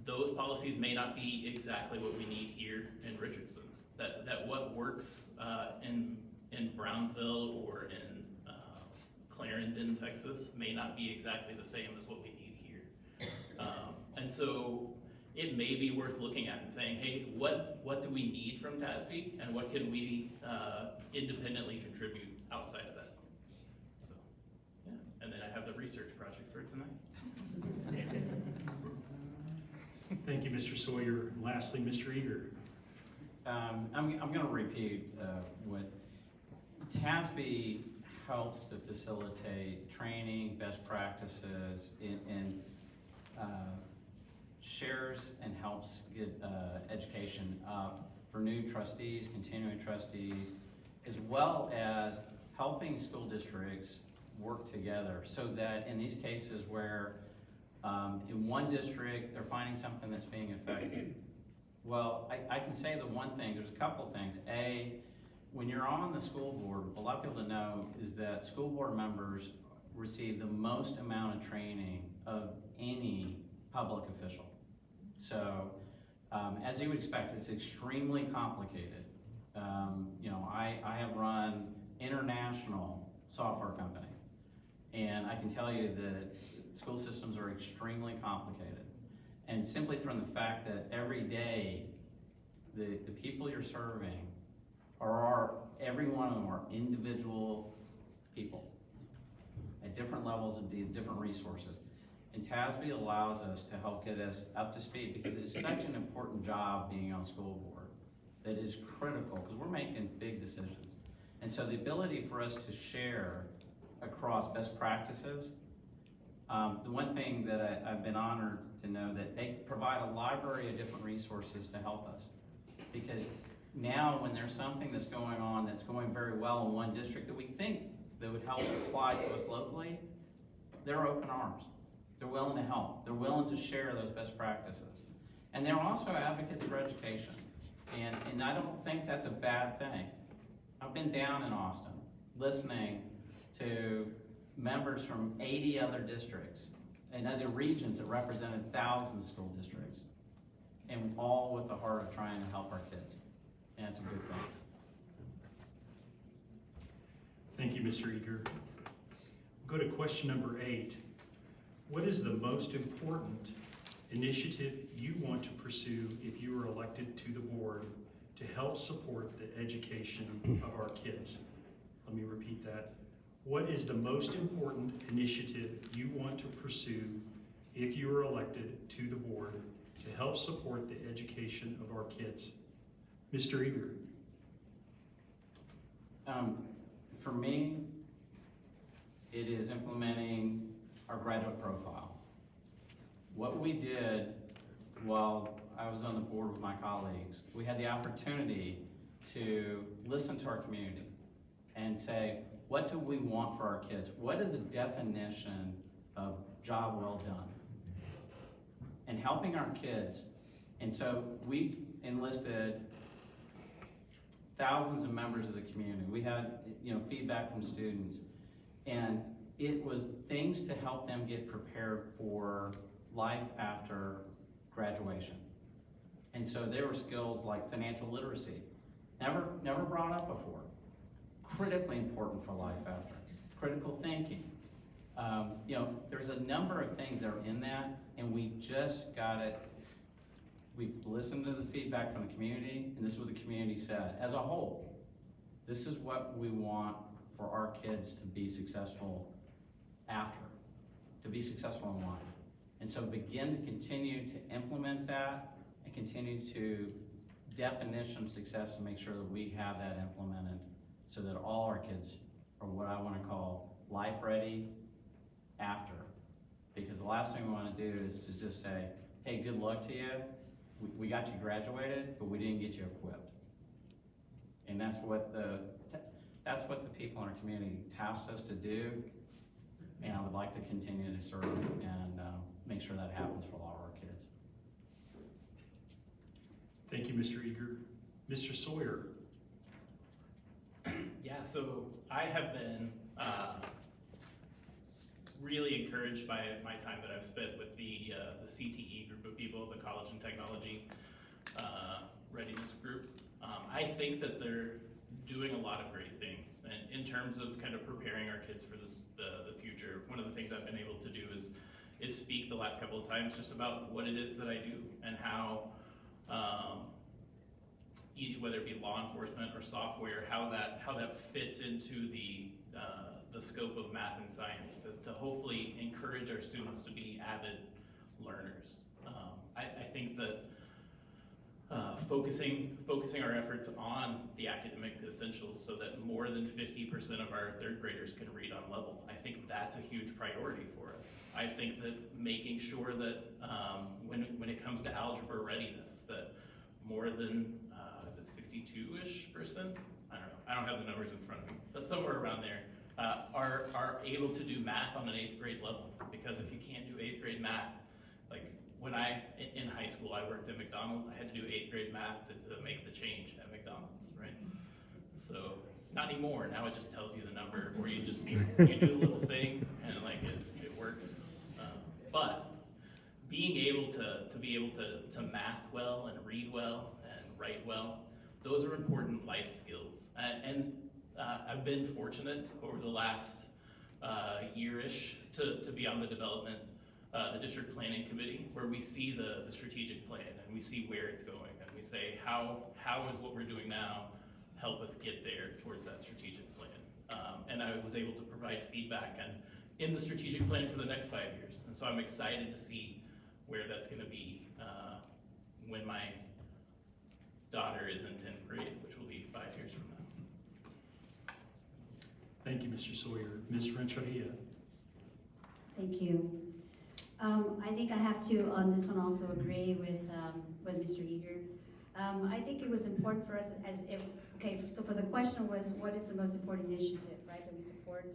those policies may not be exactly what we need here in Richardson. That what works in Brownsville or in Clarendon, Texas, may not be exactly the same as what we need here. And so it may be worth looking at and saying, hey, what do we need from TASB, and what can we independently contribute outside of that? So, yeah, and then I have the research project for tonight. Thank you, Mr. Sawyer. And lastly, Mr. Eager. I'm going to repeat what TASB helps to facilitate training, best practices, and shares and helps get education up for new trustees, continuing trustees, as well as helping school districts work together so that in these cases where in one district they're finding something that's being effective, well, I can say the one thing, there's a couple of things. A, when you're on the school board, a lot of people to know is that school board members receive the most amount of training of any public official. So, as you would expect, it's extremely complicated. I have run international software company, and I can tell you that school systems are extremely complicated. And simply from the fact that every day, the people you're serving every one of them are individual people at different levels of different resources. And TASB allows us to help get us up to speed because it's such an important job being on school board that is critical because we're making big decisions. And so the ability for us to share across best practices, the one thing that I've been honored to know that they provide a library of different resources to help us. Because now when there's something that's going on that's going very well in one district that we think that would help apply to us locally, they're open arms. They're willing to help. They're willing to share those best practices. And they're also advocates for education. And I don't think that's a bad thing. I've been down in Austin listening to members from 80 other districts and other regions that represented thousands of school districts, and all with the heart of trying to help our kids. And it's a good thing. Thank you, Mr. Eager. We'll go to question number 8. What is the most important initiative you want to pursue if you are elected to the board to help support the education of our kids? Let me repeat that. What is the most important initiative you want to pursue if you are elected to the board to help support the education of our kids? Mr. Eager. For me, it is implementing our graduate profile. What we did while I was on the board with my colleagues, we had the opportunity to listen to our community and say, what do we want for our kids? What is a definition of job well done? And helping our kids. And so we enlisted thousands of members of the community. We had, feedback from students, and it was things to help them get prepared for life after graduation. And so there were skills like financial literacy, never brought up before, critically important for life after. Critical thinking. There's a number of things that are in that, and we just got it. We listened to the feedback from the community, and this is what the community said. As a whole, this is what we want for our kids to be successful after, to be successful in life. And so begin to continue to implement that and continue to definition of success and make sure that we have that implemented so that all our kids are what I want to call life ready after. Because the last thing we want to do is to just say, hey, good luck to you. We got you graduated, but we didn't get you equipped. And that's what the people in our community tasked us to do. And I would like to continue to serve and make sure that happens for all of our kids. Thank you, Mr. Eager. Mr. Sawyer. Yeah, so I have been really encouraged by my time that I've spent with the CTE group of people, the College and Technology Readiness Group. I think that they're doing a lot of great things, and in terms of kind of preparing our kids for the future. One of the things I've been able to do is speak the last couple of times just about what it is that I do and how, whether it be law enforcement or software, how that fits into the scope of math and science to hopefully encourage our students to be avid learners. I think that focusing our efforts on the academic essentials so that more than 50% of our third graders can read on level, I think that's a huge priority for us. I think that making sure that when it comes to algebra readiness, that more than, is it 62-ish%? I don't know, I don't have the numbers in front of me, but somewhere around there, are able to do math on an 8th grade level. Because if you can't do 8th grade math, like when in high school I worked at McDonald's, I had to do 8th grade math to make the change at McDonald's, right? So not anymore, now it just tells you the number, or you just you do a little thing and like it works. But being able to be able to math well and read well and write well, those are important life skills. And I've been fortunate over the last year-ish to be on the district planning committee, where we see the strategic plan and we see where it's going, and we say how is what we're doing now help us get there towards that strategic plan. And I was able to provide feedback in the strategic plan for the next 5 years, and so I'm excited to see where that's going to be when my daughter is in 10th grade, which will be 5 years from now. Thank you, Mr. Sawyer. Ms. Rentaria. Thank you. I think I have to, on this one, also agree with Mr. Eager. I think it was important for us so for the question was, what is the most important initiative, right, that we support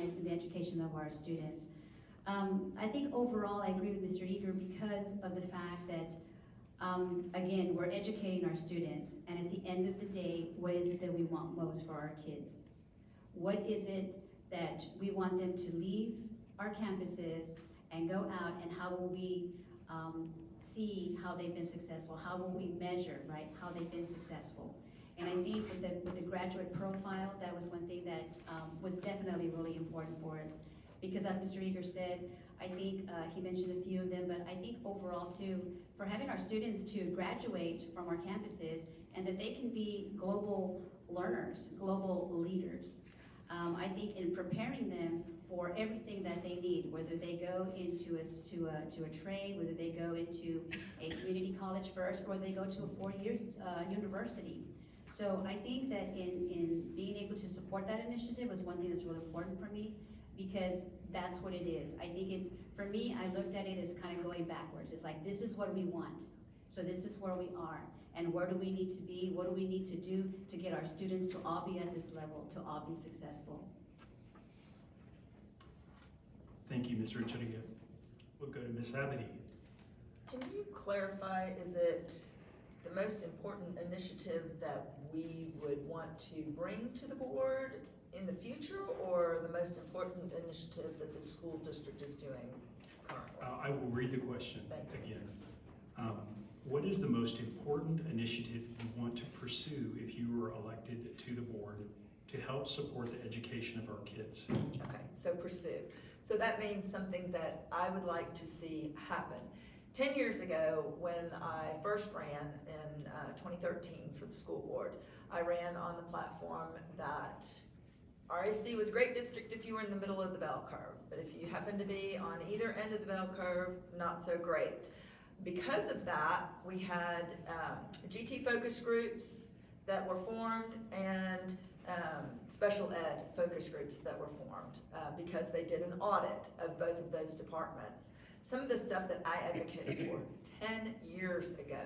in the education of our students? I think overall I agree with Mr. Eager because of the fact that, again, we're educating our students, and at the end of the day, what is it that we want most for our kids? What is it that we want them to leave our campuses and go out, and how will we see how they've been successful? How will we measure, right, how they've been successful? And I think with the graduate profile, that was one thing that was definitely really important for us. Because as Mr. Eager said, I think he mentioned a few of them, but I think overall too, for having our students to graduate from our campuses and that they can be global learners, global leaders. I think think in preparing them for everything that they need, whether they go into a trade, whether they go into a community college first, or they go to a four-year university. So I think that in being able to support that initiative was one thing that's really important for me, because that's what it is. I think for me, I looked at it as kind of going backwards. It's like, this is what we want, so this is where we are, and where do we need to be, what do we need to do to get our students to all be at this level, to all be successful. Thank you, Ms. Renteria. We'll go to Ms. Abadie. Can you clarify, is it the most important initiative that we would want to bring to the board in the future, or the most important initiative that the school district is doing currently? I will read the question Thank you. again. What is the most important initiative you want to pursue if you were elected to the board to help support the education of our kids? Okay, so pursue. So that means something that I would like to see happen. 10 years ago, when I first ran in 2013 for the school board, I ran on the platform that RISD was a great district if you were in the middle of the bell curve, but if you happen to be on either end of the bell curve, not so great. Because of that, we had GT focus groups that were formed and special ed focus groups that were formed because they did an audit of both of those departments. Some of the stuff that I advocated for 10 years ago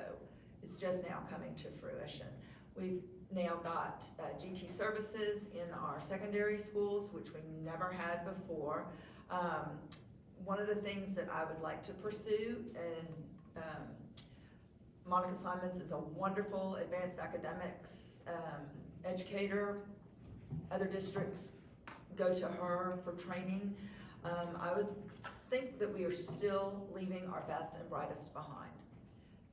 is just now coming to fruition. We've now got GT services in our secondary schools, which we never had before. One of the things that I would like to pursue, and Monica Simons is a wonderful advanced academics educator. Other districts go to her for training. I would think that we are still leaving our best and brightest behind.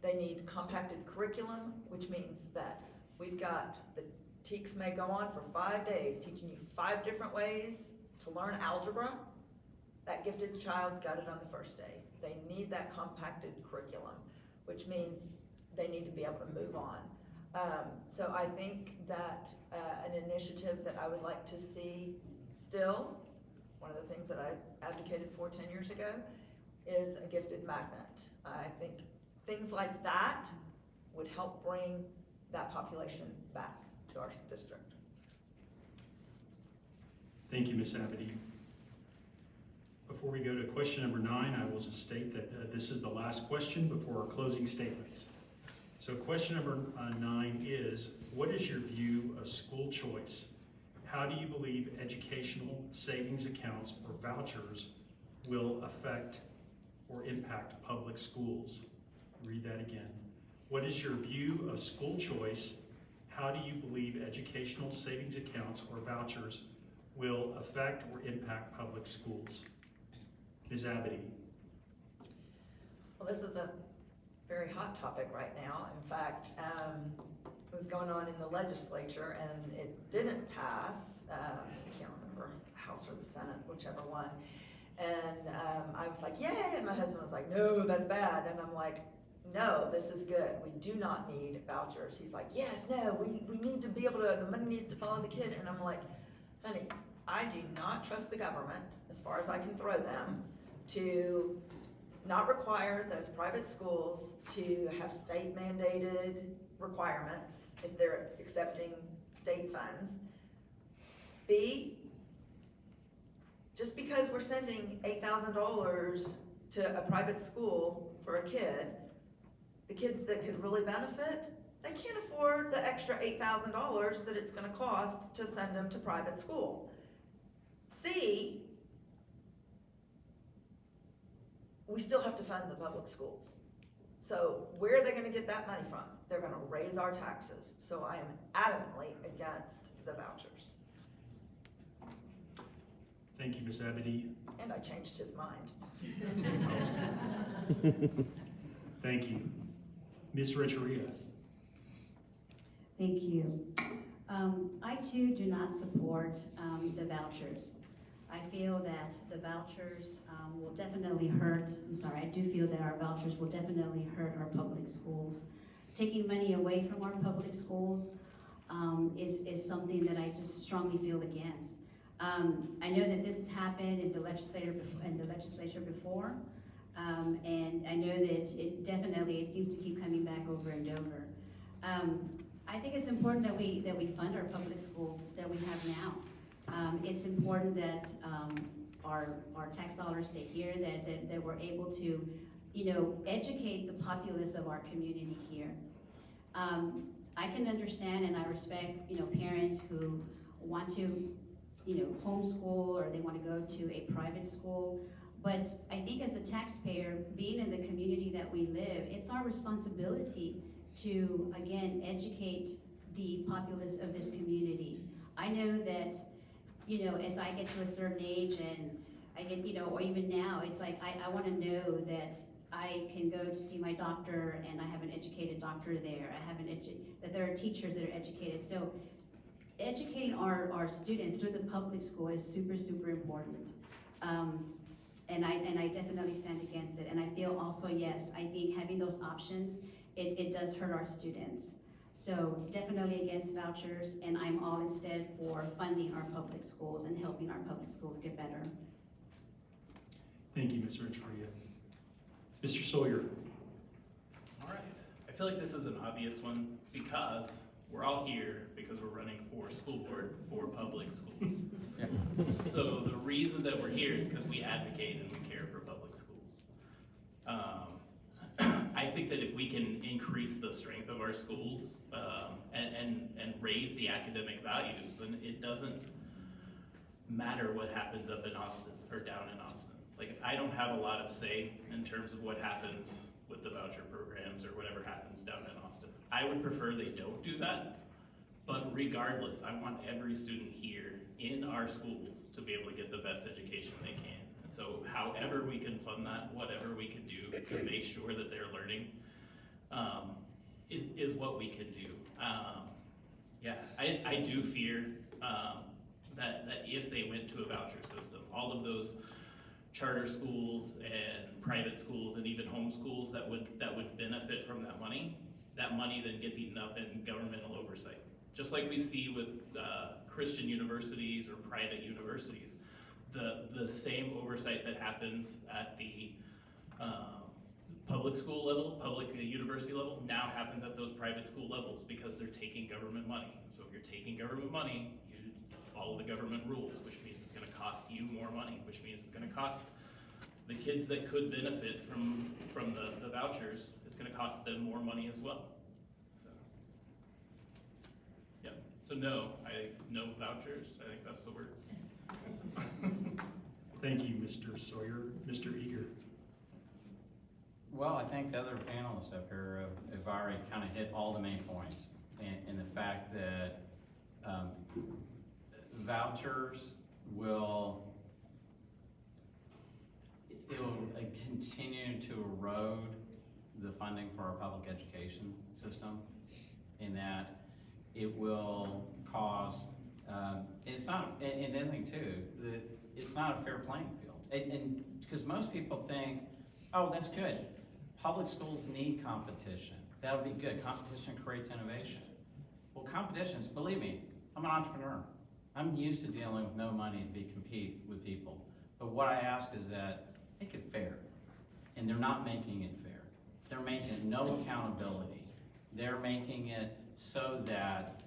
They need compacted curriculum, which means that we've got, the TEKS may go on for 5 days, teaching you 5 different ways to learn algebra. That gifted child got it on the first day. They need that compacted curriculum, which means they need to be able to move on. So I think that an initiative that I would like to see still, one of the things that I advocated for 10 years ago, is a gifted magnet. I think things like that would help bring that population back to our district. Thank you, Ms. Abadie. Before we go to question number 9, I will just state that this is the last question before our closing statements. So question number 9 is, what is your view of school choice? How do you believe educational savings accounts or vouchers will affect or impact public schools? Read that again. What is your view of school choice? How do you believe educational savings accounts or vouchers will affect or impact public schools? Ms. Abadie. Well, this is a very hot topic right now. In fact, it was going on in the legislature and it didn't pass. I can't remember, House or the Senate, whichever one. And I was like, yay, and my husband was like, no, that's bad. And I'm like, no, this is good. We do not need vouchers. He's like, yes, no, we need to be able to, the money needs to follow the kid. And I'm like, honey, I do not trust the government, as far as I can throw them, to not require those private schools to have state mandated requirements if they're accepting state funds. B, just because we're sending $8,000 to a private school for a kid, the kids that could really benefit, they can't afford the extra $8,000 that it's gonna cost to send them to private school. C, we still have to fund the public schools. So where are they gonna get that money from? They're gonna raise our taxes. So I am adamantly against the vouchers. Thank you, Ms. Abadie. And I changed his mind. Thank you. Ms. Renteria. Thank you. I too do not support the vouchers. I feel that the vouchers will definitely hurt, I do feel that our vouchers will definitely hurt our public schools. Taking money away from our public schools is something that I just strongly feel against. I know that this has happened in the legislature before, and I know that it seems to keep coming back over and over. I think it's important that we fund our public schools that we have now. It's important that our tax dollars stay here, that we're able to, educate the populace of our community here. I can understand and I respect, parents who want to, homeschool, or they want to go to a private school. But I think as a taxpayer, being in the community that we live, it's our responsibility to, again, educate the populace of this community. I know that, as I get to a certain age and I get, or even now, it's like I want to know that I can go to see my doctor and I have an educated doctor there. That there are teachers that are educated. So educating our students through the public school is super, super important. And I definitely stand against it. And I feel also, yes, I think having those options, it does hurt our students. So definitely against vouchers, and I'm all instead for funding our public schools and helping our public schools get better. Thank you, Ms. Rentaria. Mr. Sawyer. All right. I feel like this is an obvious one because we're all here because we're running for school board for public schools. So the reason that we're here is because we advocate and we care for public schools. I think that if we can increase the strength of our schools and raise the academic values, then it doesn't matter what happens up in Austin or down in Austin. Like, if I don't have a lot of say in terms of what happens with the voucher programs or whatever happens down in Austin, I would prefer they don't do that. But regardless, I want every student here in our schools to be able to get the best education they can. And so however we can fund that, whatever we can do to make sure that they're learning is what we can do. I do fear that if they went to a voucher system, all of those charter schools and private schools and even homeschools that would benefit from that money then gets eaten up in governmental oversight. Just like we see with Christian universities or private universities, the same oversight that happens at the public school level, public university level, now happens at those private school levels because they're taking government money. So if you're taking government money, you follow the government rules, which means it's going to cost you more money, which means it's going to cost the kids that could benefit from the vouchers, it's going to cost them more money as well. So, yeah. So no vouchers. I think that's the word. Thank you, Mr. Sawyer. Mr. Eager. Well, I think the other panelists up here have already kind of hit all the main points, and the fact that vouchers will continue to erode the funding for our public education system, in that it will cause, it's not, and the other thing too, that it's not a fair playing field. And because most people think, oh, that's good. Public schools need competition. That'll be good. Competition creates innovation. Well, competitions, believe me, I'm an entrepreneur. I'm used to dealing with no money to compete with people. But what I ask is that make it fair. And they're not making it fair. They're making no accountability. They're making it so that,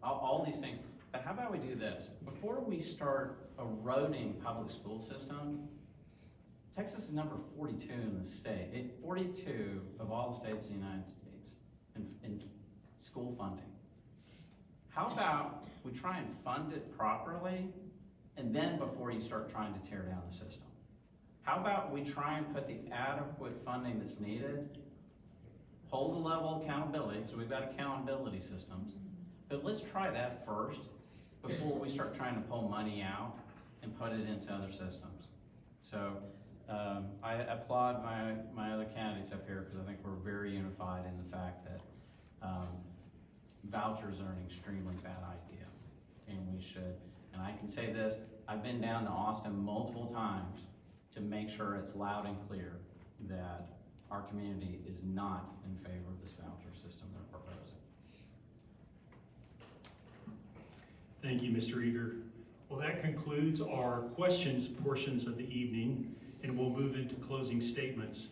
all these things. But how about we do this? Before we start eroding public school system, Texas is number 42 in the state. 42 of all the states in the United States in school funding. How about we try and fund it properly, and then before you start trying to tear down the system? How about we try and put the adequate funding that's needed, hold the level of accountability, so we've got accountability systems, but let's try that first before we start trying to pull money out and put it into other systems. So I applaud my other candidates up here because I think we're very unified in the fact that vouchers are an extremely bad idea, and we should. And I can say this, I've been down to Austin multiple times to make sure it's loud and clear that our community is not in favor of this voucher system they're proposing. Thank you, Mr. Eager. Well, that concludes our questions portions of the evening, and we'll move into closing statements.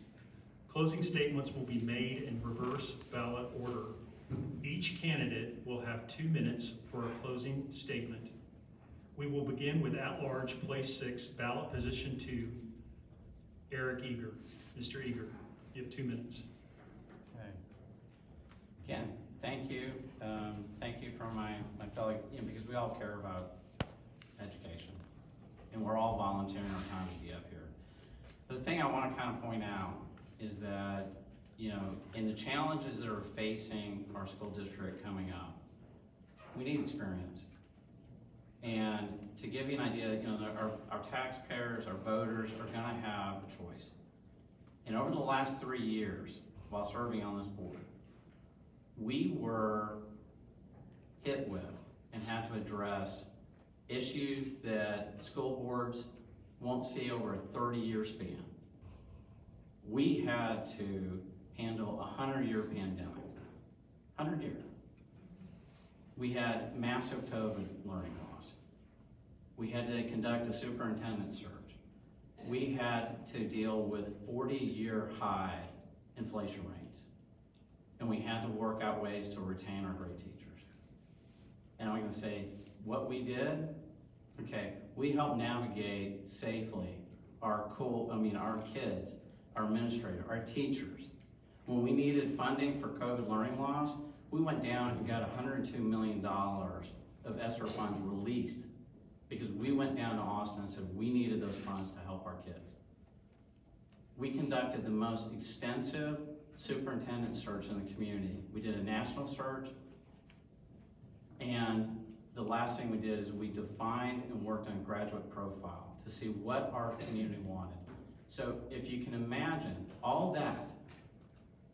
Closing statements will be made in reverse ballot order. Each candidate will have 2 minutes for a closing statement. We will begin with at-large place 6, ballot position 2, Eric Eager. Mr. Eager, you have 2 minutes. Okay. Again, thank you. Thank you for my fellow, because we all care about education. And we're all volunteering our time to be up here. But the thing I want to kind of point out is that, in the challenges that are facing our school district coming up, we need experience. And to give you an idea, our taxpayers, our voters are gonna have a choice. And over the last 3 years, while serving on this board, we were hit with and had to address issues that school boards won't see over a 30-year span. We had to handle a 100-year pandemic, 100 years. We had massive COVID learning loss. We had to conduct a superintendent search. We had to deal with 40-year high inflation rates. And we had to work out ways to retain our great teachers. And I'm gonna say, what we did, okay, we helped navigate safely our kids, our administrators, our teachers. When we needed funding for COVID learning loss, we went down and got $102 million of ESSER funds released because we went down to Austin and said we needed those funds to help our kids. We conducted the most extensive superintendent search in the community. We did a national search, and the last thing we did is we defined and worked on graduate profile to see what our community wanted. So if you can imagine all that,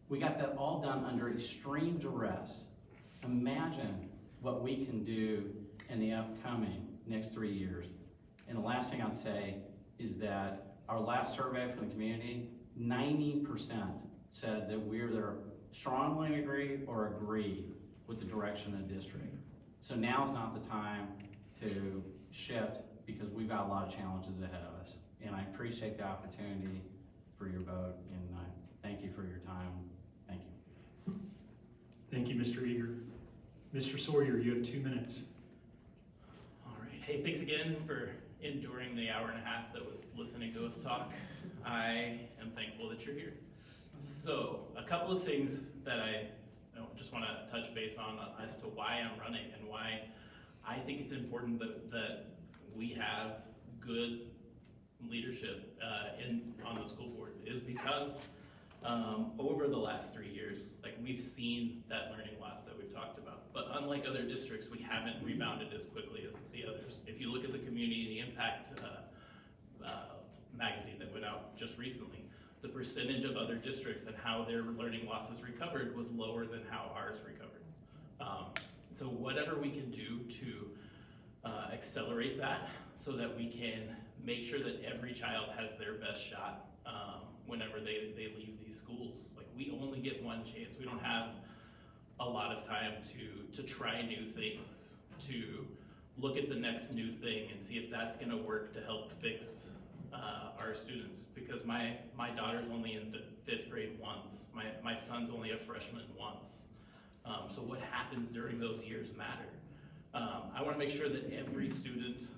we got that all done under extreme duress. Imagine what we can do in the upcoming next 3 years. And the last thing I'd say is that our last survey from the community, 90% said that we either strongly agree or agree with the direction of the district. So now's not the time to shift because we've got a lot of challenges ahead of us. And I appreciate the opportunity for your vote, and I thank you for your time. Thank you. Thank you, Mr. Eager. Mr. Sawyer, you have 2 minutes. All right. Hey, thanks again for enduring the hour and a half that was listening to us talk. I am thankful that you're here. So, a couple of things that I just want to touch base on as to why I'm running and why I think it's important that we have good leadership on the school board is because over the last 3 years, we've seen that learning loss that we've talked about. But unlike other districts, we haven't rebounded as quickly as the others. If you look at the Community Impact magazine that went out just recently, the percentage of other districts and how their learning losses recovered was lower than how ours recovered. So whatever we can do to accelerate that so that we can make sure that every child has their best shot whenever they leave these schools. We only get one chance. We don't have a lot of time to try new things, to look at the next new thing and see if that's gonna work to help fix our students. Because my daughter's only in the 5th grade once. My son's only a freshman once. So what happens during those years matter. I wanna make sure that every student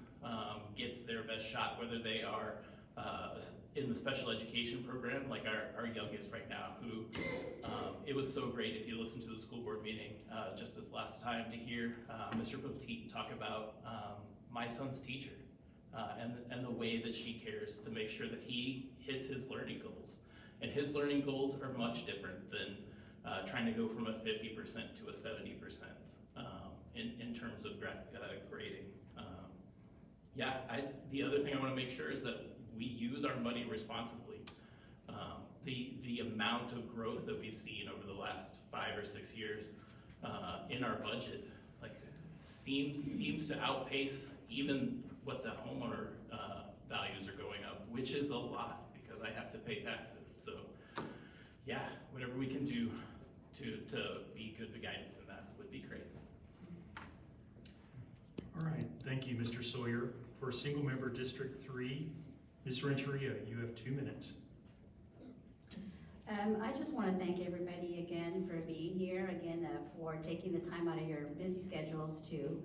gets their best shot, whether they are in the special education program, like our youngest right now, who it was so great if you listen to the school board meeting just this last time to hear Mr. Poteet talk about my son's teacher and the way that she cares to make sure that he hits his learning goals. And his learning goals are much different than trying to go from a 50% to a 70% in terms of grading. The other thing I want to make sure is that we use our money responsibly. The amount of growth that we've seen over the last 5 or 6 years in our budget, seems to outpace even what the homeowner values are going up, which is a lot because I have to pay taxes. So, whatever we can do to be good guidance in that would be great. All right, thank you, Mr. Sawyer. For single member District 3, Ms. Renteria, you have 2 minutes. I just want to thank everybody again for being here, for taking the time out of your busy schedules to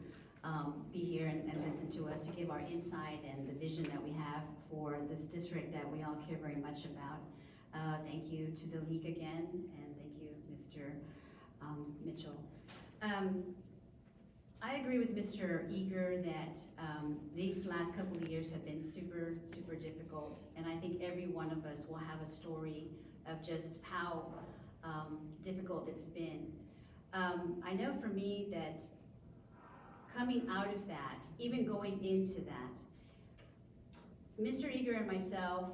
be here and listen to us, to give our insight and the vision that we have for this district that we all care very much about. Thank you to the league again, and thank you, Mr. Mitchell. I agree with Mr. Eager that these last couple of years have been super, super difficult, and I think every one of us will have a story of just how difficult it's been. I know for me that coming out of that, even going into that, Mr. Eager and myself,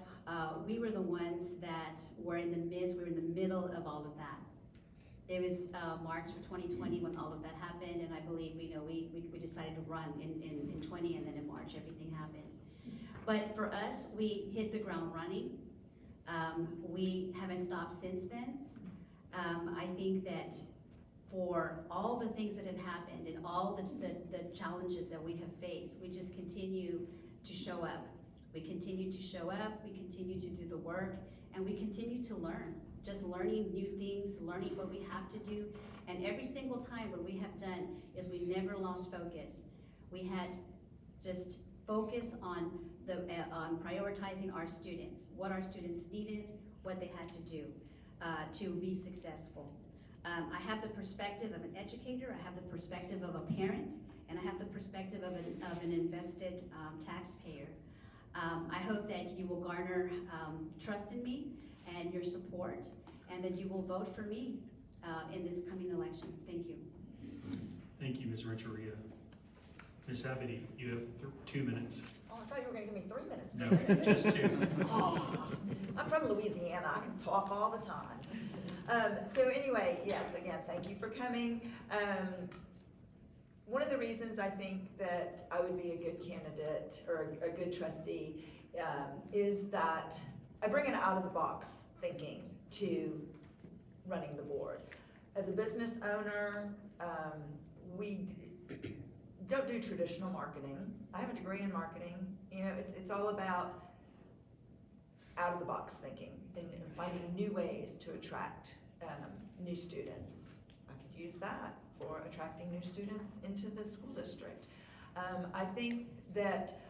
we were the ones that were in the midst, we were in the middle of all of that. It was March of 2020 when all of that happened, and I believe we decided to run in 20, and then in March everything happened. But for us, we hit the ground running. We haven't stopped since then. I think that for all the things that have happened and all the challenges that we have faced, we just continue to show up. We continue to show up, we continue to do the work, and we continue to learn. Just learning new things, learning what we have to do. And every single time what we have done is we never lost focus. We had just focus on prioritizing our students, what our students needed, what they had to do to be successful. I have the perspective of an educator, I have the perspective of a parent, and I have the perspective of an invested taxpayer. I hope that you will garner trust in me and your support, and that you will vote for me in this coming election. Thank you. Thank you, Ms. Renteria. Ms. Abadie, you have 2 minutes. Oh, I thought you were gonna give me 3 minutes. No, just 2. Oh, I'm from Louisiana, I can talk all the time. So anyway, yes, again, thank you for coming. One of the reasons I think that I would be a good candidate or a good trustee is that I bring an out-of-the-box thinking to running the board. As a business owner, we don't do traditional marketing. I have a degree in marketing. You know, it's all about out-of-the-box thinking and finding new ways to attract new students. I could use that for attracting new students into the school district. I think that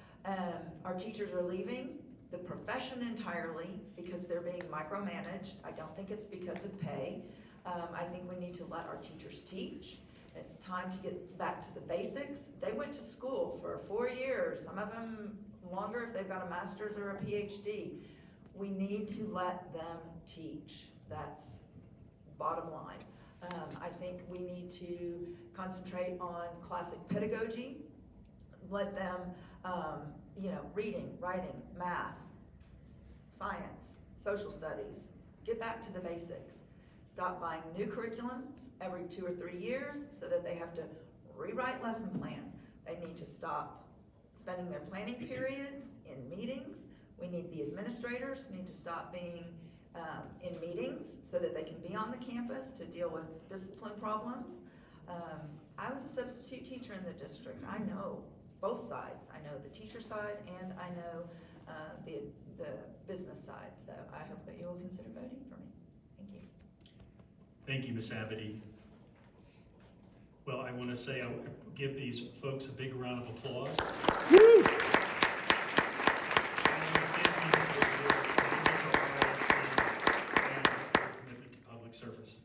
our teachers are leaving the profession entirely because they're being micromanaged. I don't think it's because of pay. I think we need to let our teachers teach. It's time to get back to the basics. They went to school for 4 years, some of them longer if they've got a master's or a PhD. We need to let them teach. That's bottom line. I think we need to concentrate on classic pedagogy. Let them, reading, writing, math, science, social studies. Get back to the basics. Stop buying new curriculums every 2 or 3 years so that they have to rewrite lesson plans. They need to stop spending their planning periods in meetings. We need the administrators need to stop being in meetings so that they can be on the campus to deal with discipline problems. I was a substitute teacher in the district. I know both sides. I know the teacher side and I know the business side. So I hope that you will consider voting for me. Thank you. Thank you, Ms. Abadie. Well, I want to say I'll give these folks a big round of applause. Woo! Service.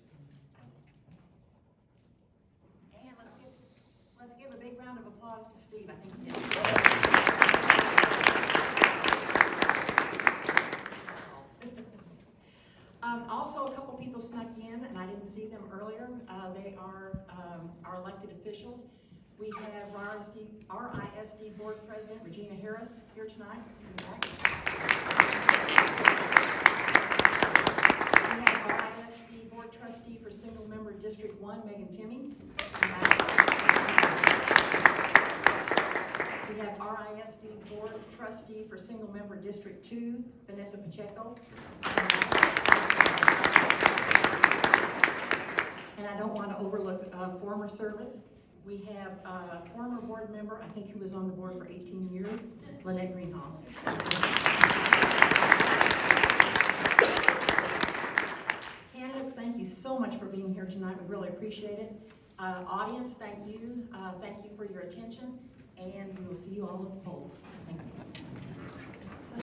And let's give a big round of applause to Steve. I think he did. Also, a couple people snuck in, and I didn't see them earlier. They are our elected officials. We have RISD Board President Regina Harris here tonight. RISD Board Trustee for Single Member District 1, Megan Timming. We have RISD Board Trustee for Single Member District 2, Vanessa Pacheco. And I don't want to overlook former service. We have a former board member, I think who was on the board for 18 years, Lynette Greenhall. Candidates, thank you so much for being here tonight. We really appreciate it. Audience, thank you. Thank you for your attention, and we will see you all at the polls.